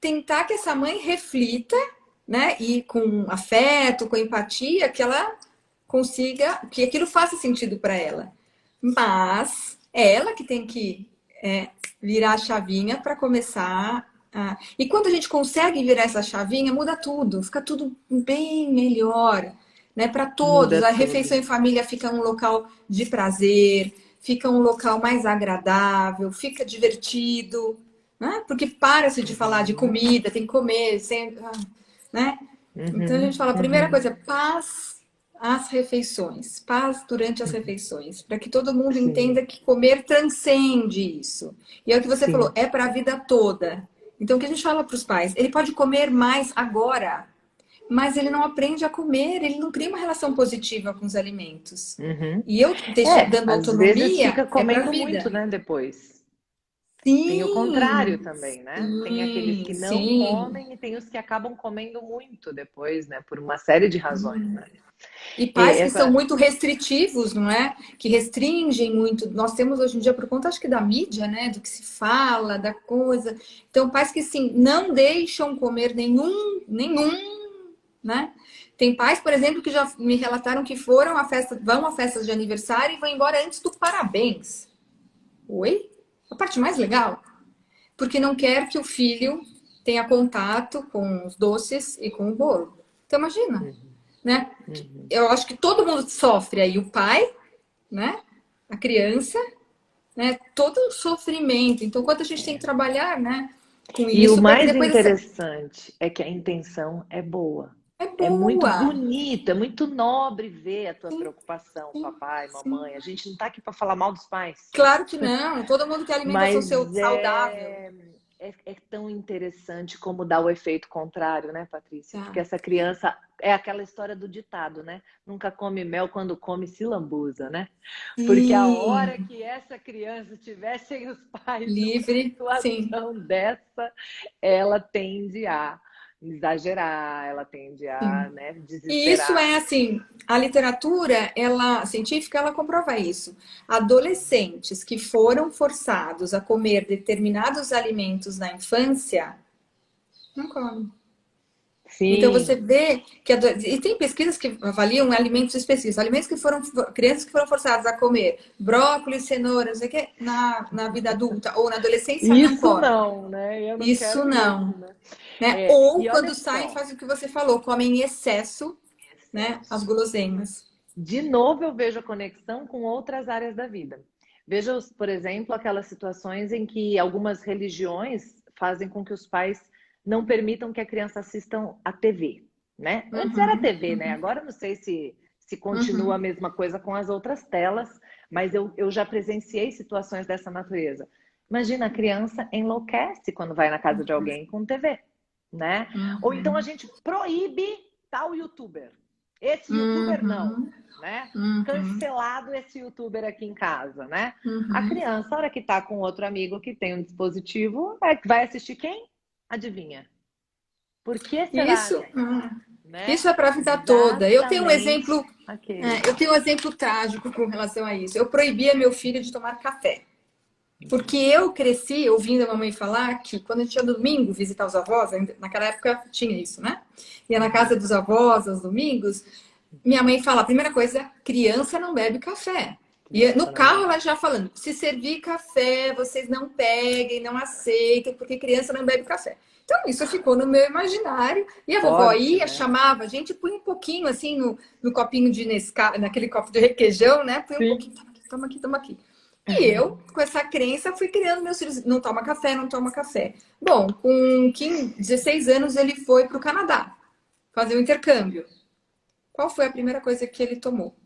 tentar que essa mãe reflita, né? E com afeto, com empatia, que ela consiga, que aquilo faça sentido para ela. Mas é ela que tem que virar a chavinha para começar. E quando a gente consegue virar essa chavinha, muda tudo, fica tudo bem melhor, né? Para todos. Muda A tudo. refeição em família fica um local de prazer, fica um local mais agradável, fica divertido, né? Porque para-se de falar de Uhum, comida, tem que comer, sempre, né? Então a gente uhum, fala, a primeira uhum. coisa, paz às refeições, paz durante as refeições, para que todo mundo Sim, entenda que comer transcende isso. E é o que você falou, sim. é para a vida toda. Então o que a gente fala para os pais? Ele pode comer mais agora, mas ele não aprende a comer, ele não cria uma relação positiva com os alimentos. Uhum. E eu É, dando às vezes autonomia fica é para a comendo muito, vida. né, depois. Tem o contrário Sim, também, né? Tem aqueles sim, que não sim. comem e tem os que acabam comendo muito depois, né? Por uma série de razões, né? E E pais que são essa, muito restritivos, não é? Que restringem muito. Nós temos hoje em dia, por conta, acho que da mídia, né? Do que se fala, da coisa. Então, pais que, sim, não deixam comer né? Tem pais, por exemplo, que já me relataram que foram vão a festas de aniversário e vão embora antes do parabéns. Oi? A parte mais legal. Porque não quer que o filho tenha contato com os doces e com o bolo. Então, imagina, uhum, né? uhum. Eu acho que todo mundo sofre aí, o pai, né? A criança, né? Todo um sofrimento. Então, quanto a gente tem que trabalhar, né? Com E o isso, para que mais depois essa interessante é que a intenção é boa. é É muito boa. bonito, é muito nobre ver a tua Sim, preocupação, sim, papai, sim. mamãe. A gente não está aqui para falar mal dos pais. Claro que não. Todo mundo quer alimentação Mas saudável. é tão interessante como dá o efeito contrário, né, Patrícia? Porque Tá. essa criança é aquela história do ditado, né? Nunca come mel quando come se lambuza, né? Porque a hora Sim. que essa criança tiver sem os pais numa Livre, sim. situação dessa, ela tende a exagerar, ela tende a, Sim. né, E isso desesperar. é assim, a literatura, ela científica, ela comprova isso. Adolescentes que foram forçados a comer determinados alimentos na infância, não comem. Então você Sim, vê que e tem pesquisas que avaliam alimentos específicos, alimentos que foram crianças que foram forçadas a comer brócolis, cenoura, não sei o quê, na vida adulta ou na adolescência não isso comem. não, né? Eu não Isso quero isso, não, né? né? É, Ou e olha quando saem só, fazem o que você falou, comem em excesso, né, as excesso. guloseimas. De novo, eu vejo a conexão com outras áreas da vida. Veja, por exemplo, aquelas situações em que algumas religiões fazem com que os pais não permitam que a criança assistam a TV, né? Antes era Uhum, TV, né? Agora não sei se continua a uhum. mesma coisa com as outras telas, mas eu já presenciei situações dessa natureza. Imagina, a criança enlouquece quando vai na casa de alguém com TV, né? Ou então a Uhum, gente proíbe tal youtuber. Esse youtuber não, uhum, né? uhum, Cancelado esse youtuber aqui em casa, né? A uhum. criança, a hora que tá com outro amigo que tem um dispositivo, vai assistir quem? Adivinha? Por que será, Isso, né? isso é para a vida toda. Exatamente aquele. Eu tenho um exemplo trágico com relação a isso. Eu proibia meu filho de tomar café. Porque eu cresci ouvindo a mamãe falar que quando a gente ia domingo visitar os avós, naquela época tinha isso, né? Ia na casa Uhum, dos avós aos domingos, minha mãe fala, a primeira coisa, criança não bebe café. E no criança não carro bebe. ela já falando, se servir café, vocês não peguem, não aceitem, porque criança não bebe café. Então isso ficou no meu imaginário. E a vovó Forte, ia, né? chamava a gente, põe um pouquinho assim no copinho de Nescau, naquele copo de requeijão, né? Põe um Sim. pouquinho, toma aqui, toma aqui, toma aqui. E eu, com essa crença, fui criando meus filhos. Não toma café, não toma café. Bom, com 15, 16 anos, ele foi para o Canadá fazer o intercâmbio. Qual foi a primeira coisa que ele tomou?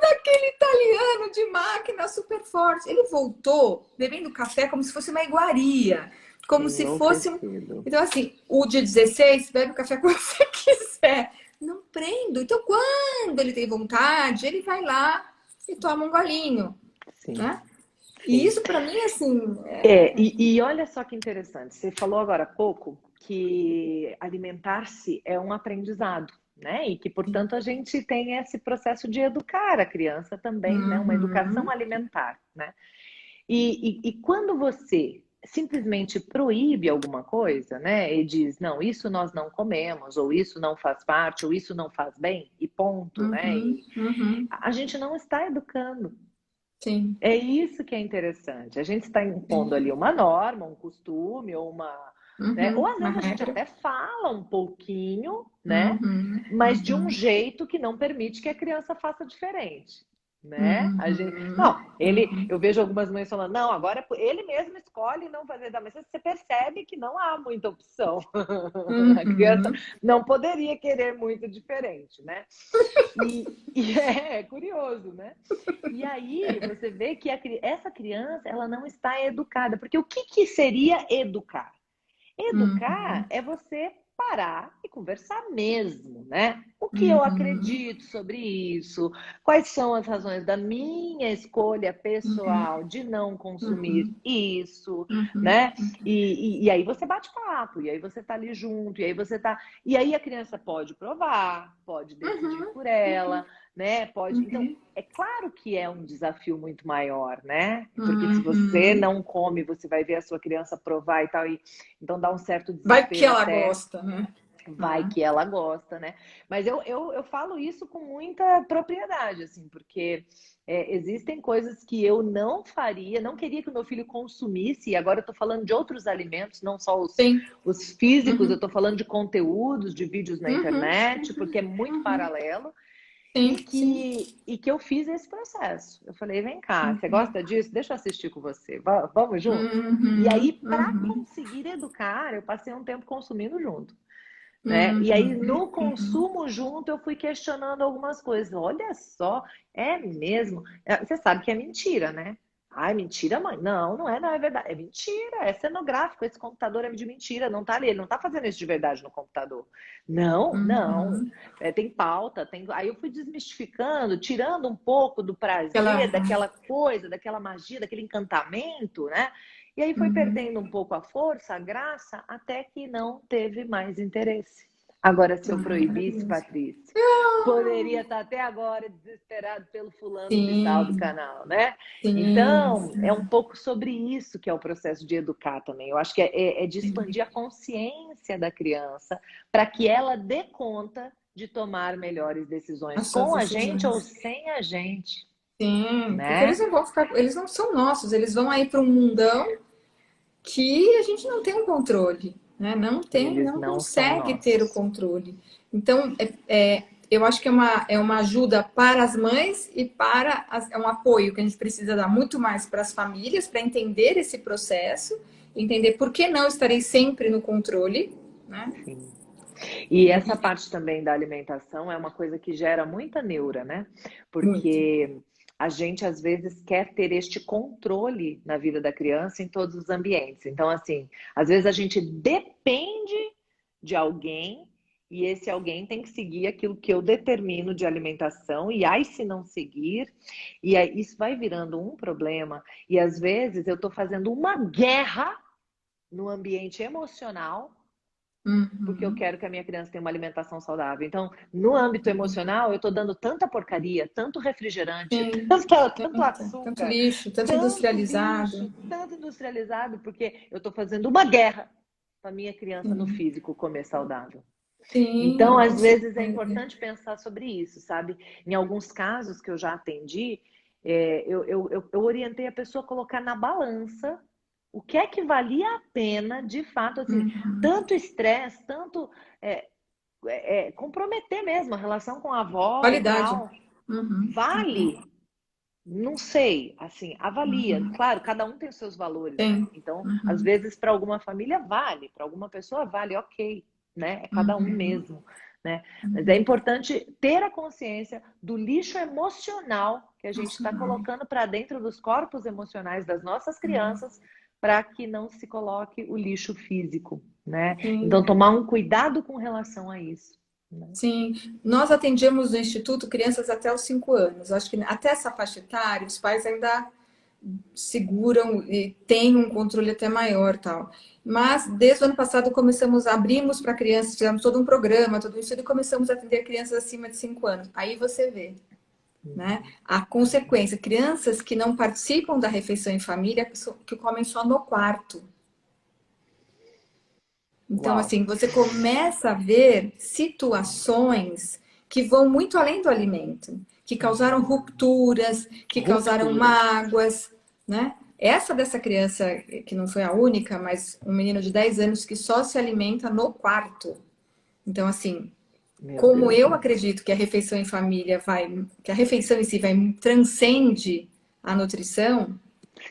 Aquele italiano de máquina super forte. Ele voltou bebendo café como se fosse uma iguaria. Como se fosse um. Enlouquecido. Então, assim, o de 16 bebe o café quando você quiser. Não prendo. Então, quando ele tem vontade, ele vai lá e toma um golinho, Sim, né? E sim. isso, para mim, assim, E olha só que interessante, você falou agora há pouco que alimentar-se é um aprendizado, né? E que, portanto, a gente tem esse processo de educar a criança também, né? Uma educação uhum, alimentar, né? E quando você simplesmente proíbe alguma coisa, né? E diz, não, isso nós não comemos, ou isso não faz parte, ou isso não faz bem, e ponto, né? uhum, E uhum, a gente não está educando. sim, É isso que é interessante. A gente está impondo ali uma norma, um costume, ou uma, né? Ou uhum, às uma vezes a gente regra. até fala um pouquinho, né? Uhum, Mas de um uhum, jeito que não permite que a criança faça diferente, né? A gente, uhum, não, eu vejo algumas mães falando, não, agora ele mesmo escolhe não fazer da mas você percebe que não há muita opção. A criança uhum, não poderia querer muito diferente, né? E é curioso, né? E aí você vê que essa criança ela não está educada, porque o que seria educar? Educar uhum, é você parar e conversar mesmo, né? O que eu uhum, acredito sobre isso? Quais são as razões da minha escolha pessoal de não consumir uhum, isso, uhum, né? E aí você bate papo, e aí você tá ali junto, e aí você tá. E aí a criança pode provar, pode decidir uhum, por ela, né? Pode. Então, uhum, é claro que é um desafio muito maior, né? Porque se você uhum. não come, você vai ver a sua criança provar e tal, e então dá um certo Vai que desespero ela até, gosta, né? vai que ela gosta, né? Mas eu falo isso com muita propriedade, assim, porque existem coisas que eu não faria, não queria que o meu filho consumisse, e agora eu tô falando de outros alimentos, não só Sim. os físicos, eu Uhum, tô falando de conteúdos, de vídeos na uhum, internet, porque é muito uhum. paralelo, Sim, sim. e que eu fiz esse processo. Eu falei, vem cá, você Uhum, gosta disso? Deixa eu assistir com você, vamos junto? E aí, uhum, para uhum, conseguir educar, eu passei um tempo consumindo junto, né? E aí, uhum, no consumo junto, eu fui questionando algumas coisas. Olha só, é mesmo? Você sabe que é mentira, né? Ai, mentira, mãe. Não, não é, não é verdade. É mentira, é cenográfico. Esse computador é de mentira, não tá ali. Ele não tá fazendo isso de verdade no computador. Não, não. uhum. Tem pauta, tem. Aí eu fui desmistificando, tirando um pouco do Aquela. prazer, daquela coisa, daquela magia, daquele encantamento, né? E aí foi Uhum. perdendo um pouco a força, a graça, até que não teve mais interesse. Agora, se eu Ai, proibisse, maravilhoso. Patrícia, poderia estar até agora desesperado pelo fulano de tal do Sim, canal, né? sim, Então, é um sim. pouco sobre isso que é o processo de educar também. Eu acho que é de Sim. expandir a consciência da criança para que ela dê conta de tomar melhores decisões As suas com a gente ou decisões. sem a gente, Sim, porque eles né? não vão ficar, eles não são nossos, eles vão aí para um mundão que a gente não tem o controle, né? Não tem, Eles não não são consegue ter o nossos. controle. Então, eu acho que é uma ajuda para as mães e para é um apoio que a gente precisa dar muito mais para as famílias, para entender esse processo, entender por que não estarei sempre no controle, né? Sim. E essa parte também da alimentação é uma coisa que gera muita neura, né? Muito. Porque a gente às vezes quer ter este controle na vida da criança em todos os ambientes. Então, assim, às vezes a gente depende de alguém e esse alguém tem que seguir aquilo que eu determino de alimentação, e aí se não seguir, e aí isso vai virando um problema, e às vezes eu estou fazendo uma guerra no ambiente emocional porque eu Uhum. quero que a minha criança tenha uma alimentação saudável. Então, no âmbito emocional, eu estou dando tanta porcaria, tanto refrigerante, Sim, tanto tanto açúcar, lixo, tanto tanto industrializado. lixo, tanto industrializado, porque eu estou fazendo uma guerra para minha criança no Sim, físico comer saudável. Então, sim, com às vezes é certeza. importante pensar sobre isso, sabe? Em alguns casos que eu já atendi, eu orientei a pessoa a colocar na balança o que é que valia a pena, de fato, assim, Uhum. tanto estresse, tanto é, comprometer mesmo a relação com a avó e Qualidade. tal. Uhum. Vale? Não sei, assim, avalia. Uhum. Claro, cada um tem os seus valores, né? Tem. Então, às Uhum. vezes, para alguma família vale, para alguma pessoa vale, ok, né? É cada um Uhum. mesmo, né? Mas é Uhum. importante ter a consciência do lixo emocional que a gente está Emocional. colocando para dentro dos corpos emocionais das nossas crianças, para que não se coloque o lixo físico, né? Então, Sim. tomar um cuidado com relação a isso, né? Sim, nós atendemos no Instituto crianças até os 5 anos. Acho que até essa faixa etária, os pais ainda seguram e têm um controle até maior, tal. Mas desde o ano passado começamos, abrimos para crianças, fizemos todo um programa, tudo isso, e começamos a atender crianças acima de 5 anos. Aí você vê, né? A consequência, crianças que não participam da refeição em família, que comem só no quarto. Então, Uau, assim, você começa a ver situações que vão muito além do alimento, que causaram rupturas, que causaram rupturas. mágoas, né? Essa dessa criança, que não foi a única, mas um menino de 10 anos que só se alimenta no quarto. Então, assim, Meu como Deus, eu né? acredito que a refeição em família vai, que a refeição em si vai transcende a nutrição,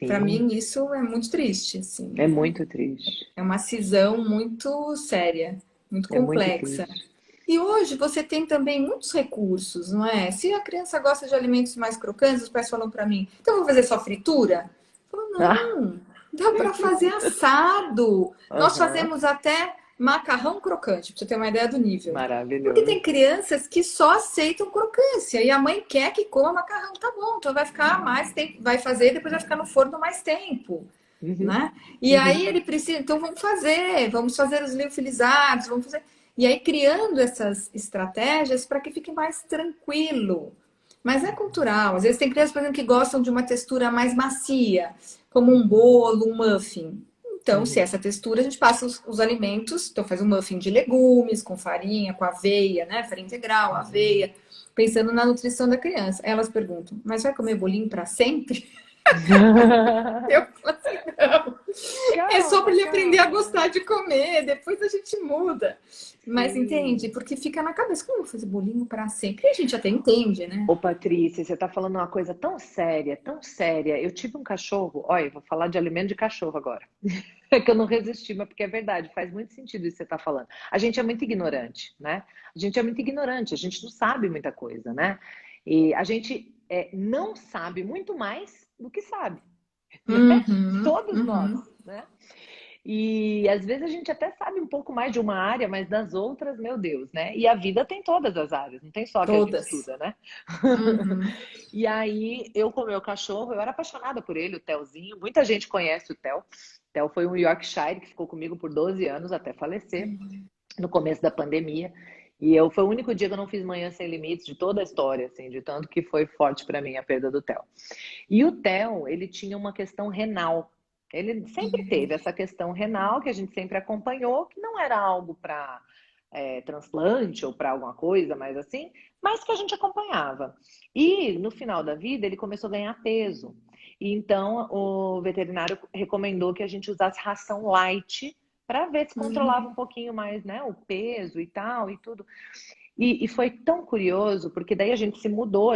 para Sim, mim isso é muito triste, é assim. muito triste. É uma cisão muito séria, muito É muito complexa. triste. E hoje você tem também muitos recursos, não é? Se a criança gosta de alimentos mais crocantes, os pais falam para mim, então vou fazer só fritura? Eu falo, Ah, não, dá para fazer assado. Nós aham, fazemos até macarrão crocante, para você ter uma ideia do nível. Porque maravilhoso. tem crianças que só aceitam crocância e a mãe quer que coma macarrão, tá bom, então vai ficar mais tempo, vai fazer e depois vai ficar no forno mais tempo, Uhum, né? E aí uhum, ele precisa, então vamos fazer os liofilizados, vamos fazer. E aí criando essas estratégias para que fique mais tranquilo. Mas é cultural. Às vezes tem crianças, por exemplo, que gostam de uma textura mais macia, como um bolo, um muffin. Então, se é uhum. essa textura, a gente passa os alimentos. Então, faz um muffin de legumes, com farinha, com aveia, né? Farinha integral, aveia, pensando na nutrição da criança. Elas perguntam, mas vai comer bolinho para sempre? Eu falo assim, não. É só para Calma, ele aprender a calma. gostar de comer, depois a gente muda. Mas entende? Sim. Porque fica na cabeça, como eu vou fazer bolinho para sempre? E a gente até entende, né? Ô, Patrícia, você está falando uma coisa tão séria, tão séria. Eu tive um cachorro, olha, eu vou falar de alimento de cachorro agora. É que eu não resisti, mas porque é verdade, faz muito sentido isso que você está falando. A gente é muito ignorante, né? A gente é muito ignorante, a gente não sabe muita coisa, né? E a gente não sabe muito mais do que sabe, né? Uhum, Todos nós, uhum. né? E às vezes a gente até sabe um pouco mais de uma área, mas das outras, meu Deus, né? E a vida tem todas as áreas, não tem só a que a gente Todas. estuda, né? Uhum. E aí, eu com o meu cachorro, eu era apaixonada por ele, o Telzinho. Muita gente conhece o Tel. O Tel foi um Yorkshire que ficou comigo por 12 anos até falecer, no começo da pandemia. E foi o único dia que eu não fiz manhã sem limites de toda a história, assim, de tanto que foi forte para mim a perda do Tel. E o Tel, ele tinha uma questão renal. Ele sempre teve essa questão renal que a gente sempre acompanhou, que não era algo para transplante ou para alguma coisa mais assim, mas que a gente acompanhava. E no final da vida ele começou a ganhar peso. E então o veterinário recomendou que a gente usasse ração light para ver se controlava um pouquinho mais, né, o peso e tal e tudo. E foi tão curioso, porque daí a gente se mudou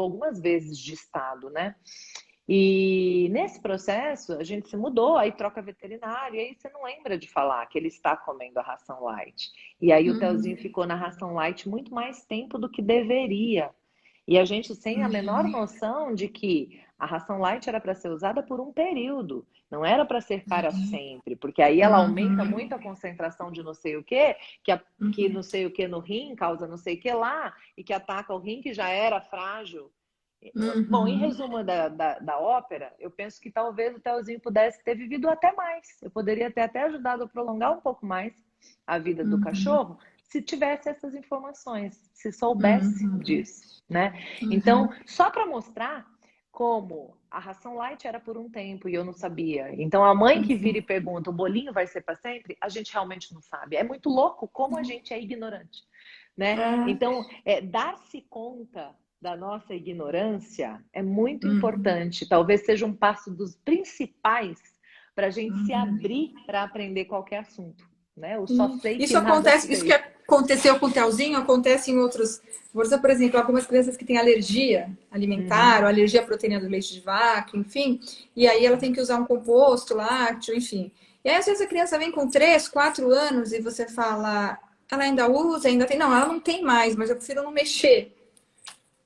algumas vezes de estado, né? E nesse processo, a gente se mudou, aí troca veterinário, e aí você não lembra de falar que ele está comendo a ração light. E aí o Telzinho Uhum. ficou na ração light muito mais tempo do que deveria. E a gente sem a menor Uhum. noção de que a ração light era para ser usada por um período, não era para ser para sempre, porque aí ela aumenta Uhum. muito a concentração de não sei o quê, que Uhum. não sei o que no rim causa não sei o que lá, e que ataca o rim que já era frágil. Bom, em Uhum. resumo da ópera, eu penso que talvez o Telzinho pudesse ter vivido até mais. Eu poderia ter até ajudado a prolongar um pouco mais a vida do Uhum. cachorro se tivesse essas informações, se soubesse Uhum. disso, né? Então, Uhum. só para mostrar como a ração light era por um tempo e eu não sabia. Então, a mãe que vira e pergunta, o bolinho vai ser para sempre? A gente realmente não sabe. É muito louco como a gente é ignorante, né? É. Então, dar-se conta da nossa ignorância é muito Uhum. importante. Talvez seja um passo dos principais para a gente se Uhum. abrir para aprender qualquer assunto, né? Eu só Sim. sei que Isso nada acontece, isso que sei. aconteceu com o Telzinho acontece em outros. Por exemplo, algumas crianças que têm alergia alimentar, Uhum. ou alergia à proteína do leite de vaca, enfim, e aí ela tem que usar um composto lácteo, enfim. E aí, às vezes, a criança vem com 3, 4 anos e você fala, ela ainda usa, ainda tem. Não, ela não tem mais, mas eu prefiro não mexer.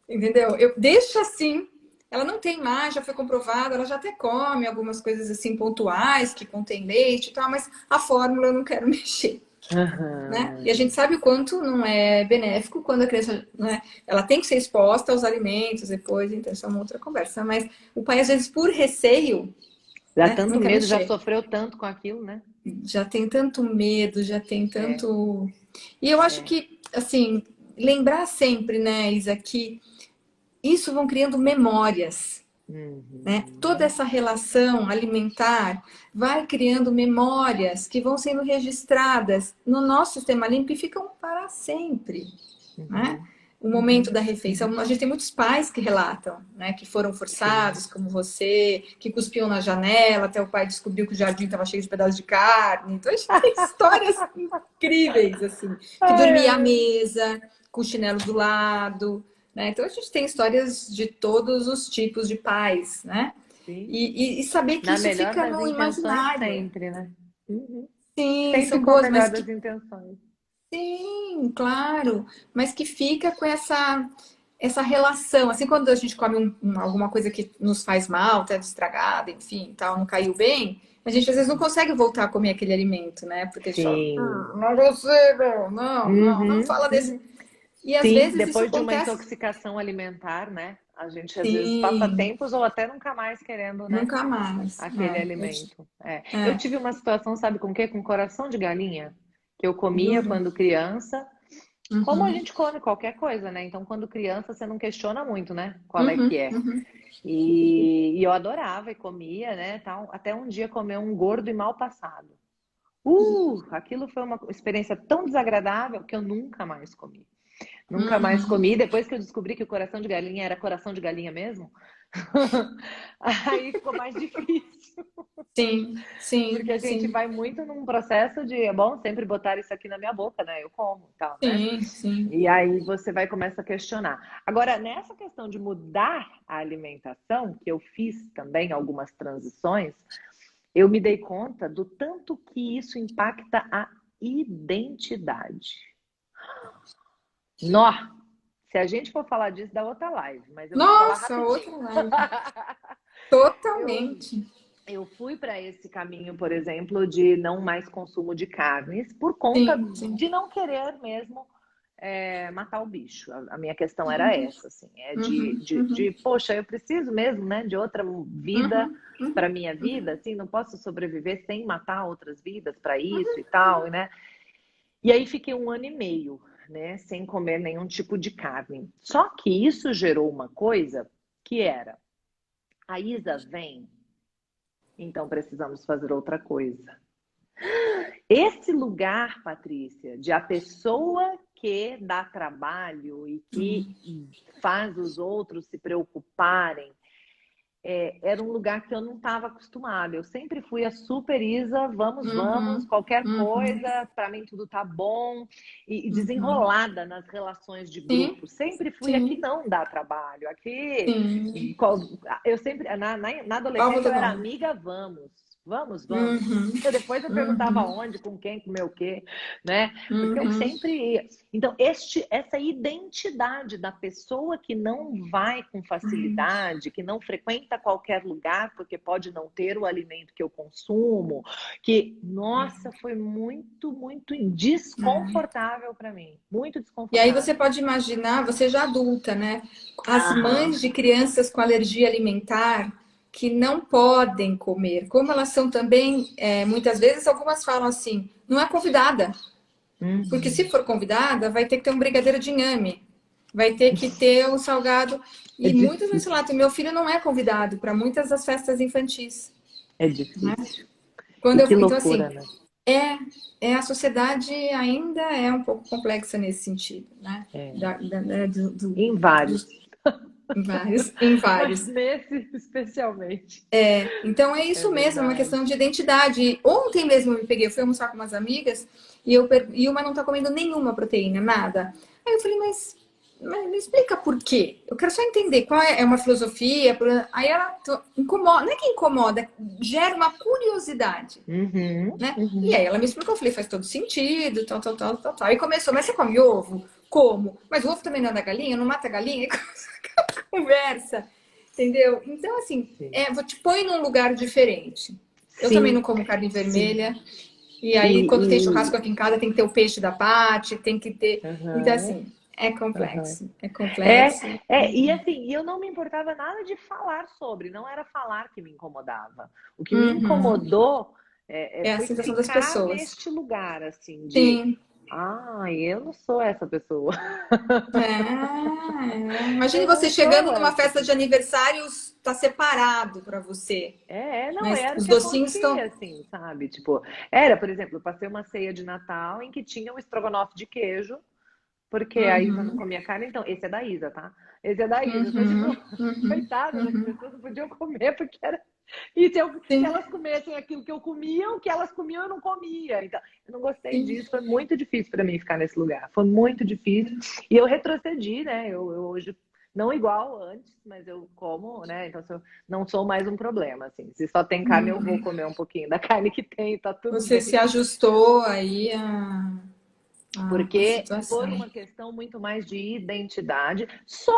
Entendeu? Eu deixo assim. Ela não tem mais, já foi comprovado, ela já até come algumas coisas assim pontuais que contém leite e tal, mas a fórmula eu não quero mexer. Né? E a Uhum. gente sabe o quanto não é benéfico quando a criança, né, ela tem que ser exposta aos alimentos depois, então isso é uma outra conversa. Mas o pai, às vezes, por receio, Dá né, não tanto quer medo, já mexer. sofreu tanto com aquilo, né? Já tem tanto medo, já tem É, tanto. E eu acho é. que, assim, lembrar sempre, né, Isa, que isso vão criando memórias. Né? Toda Uhum. essa relação alimentar vai criando memórias que vão sendo registradas no nosso sistema límbico e ficam para sempre. Né? Uhum. O momento Uhum. da refeição, a gente tem muitos pais que relatam, né, que foram Sim. forçados, como você, que cuspiam na janela, até o pai descobriu que o jardim estava cheio de pedaços de carne. Então a gente tem histórias incríveis, assim, que Ai, dormia à ai. mesa, com o chinelo do lado, né? Então a gente tem histórias de todos os tipos de pais, né? Sim. E saber que Na isso melhor fica das no intenções, imaginário. sempre, né? Uhum. Sim, Sempre são com a boas, melhor mas das que intenções. sim, claro, mas que fica com essa relação, assim quando a gente come alguma coisa que nos faz mal, tá estragada, enfim, tal, não caiu bem, a gente às vezes não consegue voltar a comer aquele alimento, né? Porque a gente fala, Sim. não é você, meu, não Uhum. fala desse. Uhum. E às Sim, vezes isso depois de uma acontece. intoxicação alimentar, né? A gente às vezes passa Sim, tempos ou até nunca mais querendo, né? nunca mais. Aquele alimento. Eu É, tive uma situação, sabe com o quê? Com coração de galinha, que eu comia juro. quando criança. Como a Uhum, gente come qualquer coisa, né? Então, quando criança, você não questiona muito, né? Qual é que uhum, é. uhum. E eu adorava e comia, né? Tal, até um dia comer um gordo e mal passado. Aquilo foi uma experiência tão desagradável que eu nunca mais comi. Nunca mais Uhum. comi. Depois que eu descobri que o coração de galinha era coração de galinha mesmo, aí ficou mais difícil. Sim, Porque sim, a gente sim, vai muito num processo de, é bom sempre botar isso aqui na minha boca, né? Eu como e tal, né? sim, sim. E aí você vai começar a questionar. Agora, nessa questão de mudar a alimentação, que eu fiz também algumas transições, eu me dei conta do tanto que isso impacta a identidade. Nó! Se a gente for falar disso, dá outra live, mas eu vou te falar Nossa, outra rapidinho. live. Eu, Totalmente. eu fui para esse caminho, por exemplo, de não mais consumo de carnes, por conta Sim, sim. de não querer mesmo matar o bicho. A minha questão era essa, assim, Uhum, uhum, poxa, eu preciso mesmo, né, de outra vida uhum, uhum, para minha vida, assim, não posso sobreviver sem matar outras vidas para isso e tal, né? E aí fiquei um ano e meio, né, sem comer nenhum tipo de carne. Só que isso gerou uma coisa que era, a Isa vem, então precisamos fazer outra coisa. Esse lugar, Patrícia, de a pessoa que dá trabalho e que faz os outros se preocuparem, era um lugar que eu não estava acostumada. Eu sempre fui a super Isa, vamos, vamos, Uhum, qualquer uhum, coisa, para mim tudo tá bom, e uhum. desenrolada nas relações de Sim, grupo. Sempre fui aqui sim, não dá trabalho, aqui sim. eu sempre, na Palma adolescência da eu era mão. amiga, vamos. Vamos, vamos. Uhum, Depois eu perguntava uhum, onde, com quem, comer o quê, né? Porque eu uhum, sempre ia. Então, essa identidade da pessoa que não vai com uhum, facilidade, que não frequenta qualquer lugar, porque pode não ter o alimento que eu consumo, que, nossa, foi muito, muito é. desconfortável para mim. Muito E aí você desconfortável. pode imaginar, você já adulta, né? As Aham. mães de crianças com alergia alimentar que não podem comer, como elas são também, muitas vezes algumas falam assim, não é convidada, porque se Uhum. for convidada, vai ter que ter um brigadeiro de inhame, vai ter que ter um salgado. É E muitas vezes difícil. falam, meu filho não é convidado para muitas das festas infantis, É né? difícil. E Quando eu, que então, loucura, assim, né? a sociedade ainda é um pouco complexa nesse sentido, né? É. Do, Em vários. dos, em vários, em Mas vários. nesse especialmente. Então é É isso mesmo, é uma verdade. questão de identidade. Ontem mesmo eu me peguei, eu fui almoçar com umas amigas e uma não tá comendo nenhuma proteína, nada. Aí eu falei, mas me explica por quê? Eu quero só entender qual é uma filosofia. Aí ela incomoda, não é que incomoda, gera uma curiosidade, Uhum, né? E aí uhum. ela me explicou, eu falei, faz todo sentido, tal, tal, tal, tal, tal. Aí começou, mas você come ovo? Como? Mas o ovo também não é da galinha? Não mata a galinha? E conversa, entendeu? Então, assim, Sim, te põe num lugar diferente. Eu também não sim. como carne Sim. vermelha, e E, aí, quando tem e... churrasco aqui em casa, tem que ter o peixe da Paty, tem que ter. Então, Uhum, assim, é uhum. complexo, é É, complexo. e assim, eu não me importava nada de falar sobre, não era falar que me incomodava. O que me Uhum. incomodou É a foi sensação das ficar pessoas. neste lugar, assim, de, Sim. eu não sou essa pessoa. Imagine Eu você não sou chegando numa essa festa de pessoa. aniversário, está separado para você. Não, Mas era o os que docinhos acontecia, estão. assim, sabe? Tipo, era, por exemplo, eu passei uma ceia de Natal em que tinha um estrogonofe de queijo, porque a Isa não Uhum, comia carne, então, esse é da Isa, tá? Esse é da Isa. Então, tipo, uhum, uhum, coitadas, as uhum. pessoas não podiam comer porque era. E se Sim, elas comessem aquilo que eu comia, o que elas comiam eu não comia. Então, eu não gostei sim. disso. Foi muito difícil para mim ficar nesse lugar. Foi muito difícil. E eu retrocedi, né? Eu hoje, não igual antes, mas eu como, né? Então, se eu não sou mais um problema, assim. Se só tem carne, eu vou comer um pouquinho da carne que tem, tá tudo Você se bem. ajustou aí à Porque por situação. uma questão muito mais de identidade,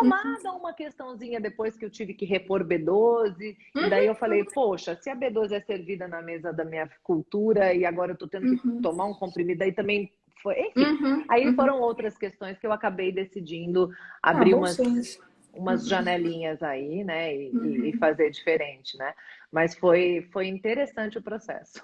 Uhum, somada a uma questãozinha depois que eu tive que repor B12, e daí eu falei, poxa, se a B12 é servida na mesa da minha cultura e agora eu tô tendo que uhum, tomar um comprimido, aí também foi, enfim. uhum, Aí uhum. foram outras questões que eu acabei decidindo Ah, abrir bom umas senso. umas janelinhas aí, né, e Uhum. fazer diferente, né? Mas foi interessante o processo.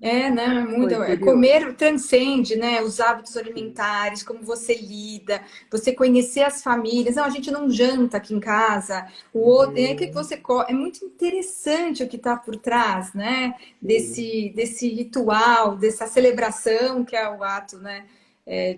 Não, é muito. Foi curioso. Comer transcende, né? Os hábitos Sim. alimentares, como você lida, você conhecer as famílias. Não, a gente não janta aqui em casa, o outro, e aí o que Uhum. você come? É muito interessante o que está por trás, né? Sim. Desse ritual, dessa celebração que é o ato, né?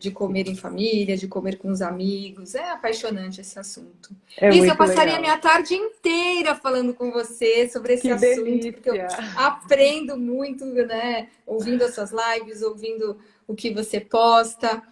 De comer em família, de comer com os amigos. É apaixonante esse assunto. É Isso, eu muito passaria a legal. minha tarde inteira falando com você sobre esse Que assunto, porque eu delícia! aprendo muito, né? Ouvindo as suas lives, ouvindo o que você posta.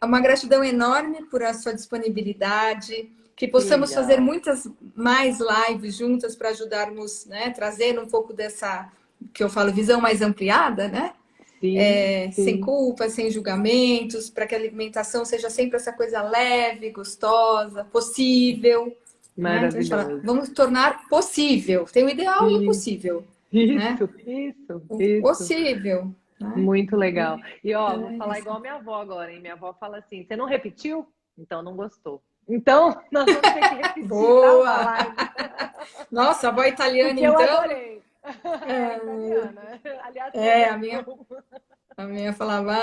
Uma gratidão enorme por a sua disponibilidade. Que Que possamos fazer legal. muitas mais lives juntas para ajudarmos, né? Trazendo um pouco dessa, que eu falo, visão mais ampliada, né? Sim, Sem sim. culpa, sem julgamentos, para que a alimentação seja sempre essa coisa leve, gostosa, possível, né? Então a gente fala, Maravilhoso. vamos tornar possível. Tem o ideal e o Sim. possível, né? Isso, O isso. possível, né? Muito legal. E ó, vou É falar isso. igual minha avó agora, hein? Minha avó fala assim: você não repetiu? Então não gostou. Então, nós vamos ter que repetir, tá? Uma Boa! live. Nossa, avó italiana, Porque eu então. adorei. É italiana. Aliás, A minha, correção. a minha falava,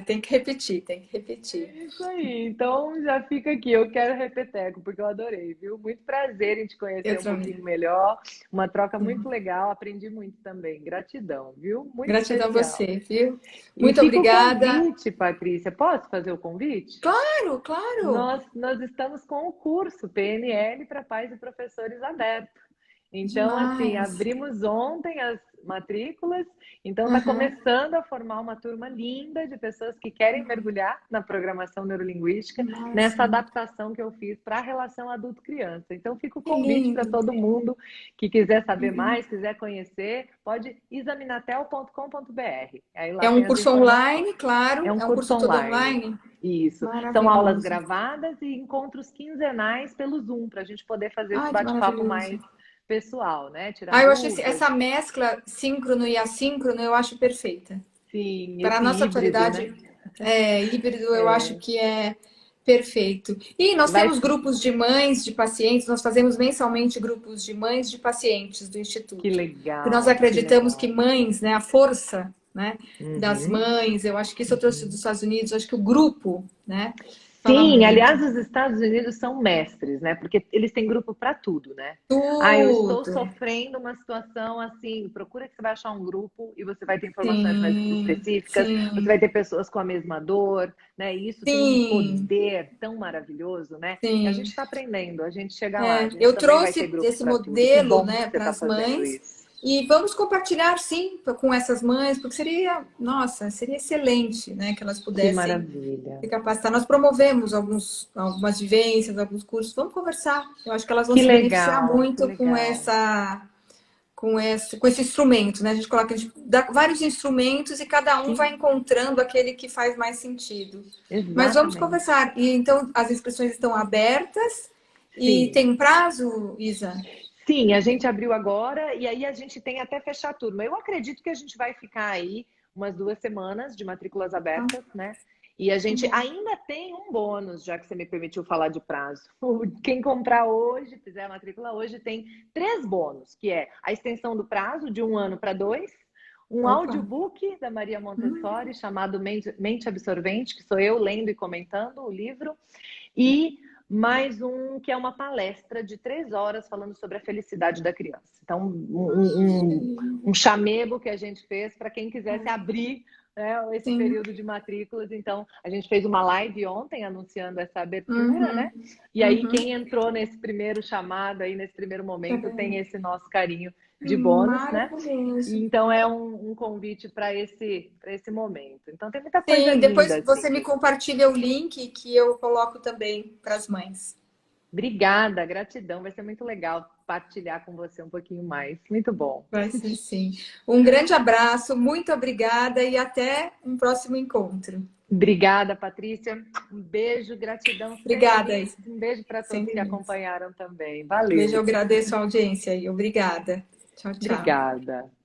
tem que repetir, tem que repetir. É isso aí. Então já fica aqui. Eu quero repeteco, porque eu adorei, viu? Muito prazer em te Eu conhecer um pouquinho também. melhor. Uma troca muito legal. Aprendi muito também. Gratidão, viu? Muito Gratidão a especial. você, viu? E Muito fica o obrigada. convite, Patrícia. Posso fazer o convite? Claro, claro. Nós estamos com o curso PNL para pais e professores aberto. Então, assim, Demais. abrimos ontem as matrículas, então está Aham. começando a formar uma turma linda de pessoas que querem mergulhar na programação neurolinguística, nessa Nossa, adaptação que eu fiz para a relação adulto-criança. Então, fica o que convite para lindo. todo mundo que quiser saber Uhum. mais, quiser conhecer, pode examinatel.com.br. Aí lá É um tem as curso informações. online, É claro. um É um curso curso todo online. online. Isso. São aulas Maravilhoso. gravadas e encontros quinzenais pelo Zoom, para a gente poder fazer esse Ai, que bate-papo maravilhoso. mais pessoal, né? Tirar Ah, eu acho dúvidas. essa mescla síncrono e assíncrono, eu acho perfeita. Sim, Para a esse nossa híbrido, atualidade né? híbrido, eu acho É, que é perfeito. E nós vai, temos grupos de mães, de pacientes, nós fazemos mensalmente grupos de mães de pacientes do que Instituto. Porque nós legal, que acreditamos que legal. mães, né, a força, né, das Uhum, mães, eu acho que isso eu trouxe dos uhum. Estados Unidos, eu acho que o grupo, né, fala Sim, muito. aliás, os Estados Unidos são mestres, né? Porque eles têm grupo para tudo, né? Ah, eu estou Tudo. sofrendo uma situação assim. Procura que você vai achar um grupo e você vai ter informações mais Sim, específicas. Você vai sim, ter pessoas com a mesma dor, né? E isso tem um sim, poder tão maravilhoso, né? E a gente sim. está aprendendo. A gente chega lá. A É, gente eu também vai ter trouxe grupo esse para tudo. Que modelo, bom que né, você para está as fazendo mães isso. e vamos compartilhar, sim, com essas mães, porque seria, nossa, seria excelente, né, que elas Que pudessem maravilha. se capacitar. Nós promovemos algumas vivências, alguns cursos. Vamos conversar. Eu acho que elas vão Que se beneficiar legal, que muito legal. com esse instrumento, né? A gente coloca, a gente dá vários instrumentos e cada um vai Sim, encontrando aquele que faz mais sentido. Mas vamos exatamente. conversar. E então as inscrições estão abertas e Sim. tem um prazo, Isa? Sim, a gente abriu agora e aí a gente tem até fechar a turma. Eu acredito que a gente vai ficar aí umas 2 semanas de matrículas Ah, abertas, né? E a tá gente bom. ainda tem um bônus, já que você me permitiu falar de prazo. Quem comprar hoje, fizer a matrícula hoje, tem 3 bônus, que é a extensão do prazo de 1 ano para 2, um Opa. audiobook da Maria Hum, Montessori chamado Mente Absorvente, que sou eu lendo e comentando o livro, e mais um que é uma palestra de 3 horas falando sobre a felicidade da criança. Então, que um lindo. chamego que a gente fez para quem quisesse abrir, né, esse Sim. período de matrículas. Então, a gente fez uma live ontem anunciando essa abertura, né? Uhum, E aí, uhum. quem entrou nesse primeiro chamado aí, nesse primeiro momento, tem esse nosso carinho de bônus, né? Maravilhoso. Então é um convite para esse momento. Então tem muita coisa Sim, depois linda assim. você me compartilha o link que eu coloco também para as mães. Obrigada, gratidão. Vai ser muito legal partilhar com você um pouquinho mais. Muito bom. Vai ser sim. Um grande abraço, muito obrigada e até um próximo encontro. Obrigada, Patrícia. Um beijo, gratidão Obrigada, sempre. Isa. Um beijo para todos Sempre que mesmo. acompanharam também. Beijo, eu Valeu. agradeço a audiência aí. Obrigada. Tchau, tchau. Obrigada.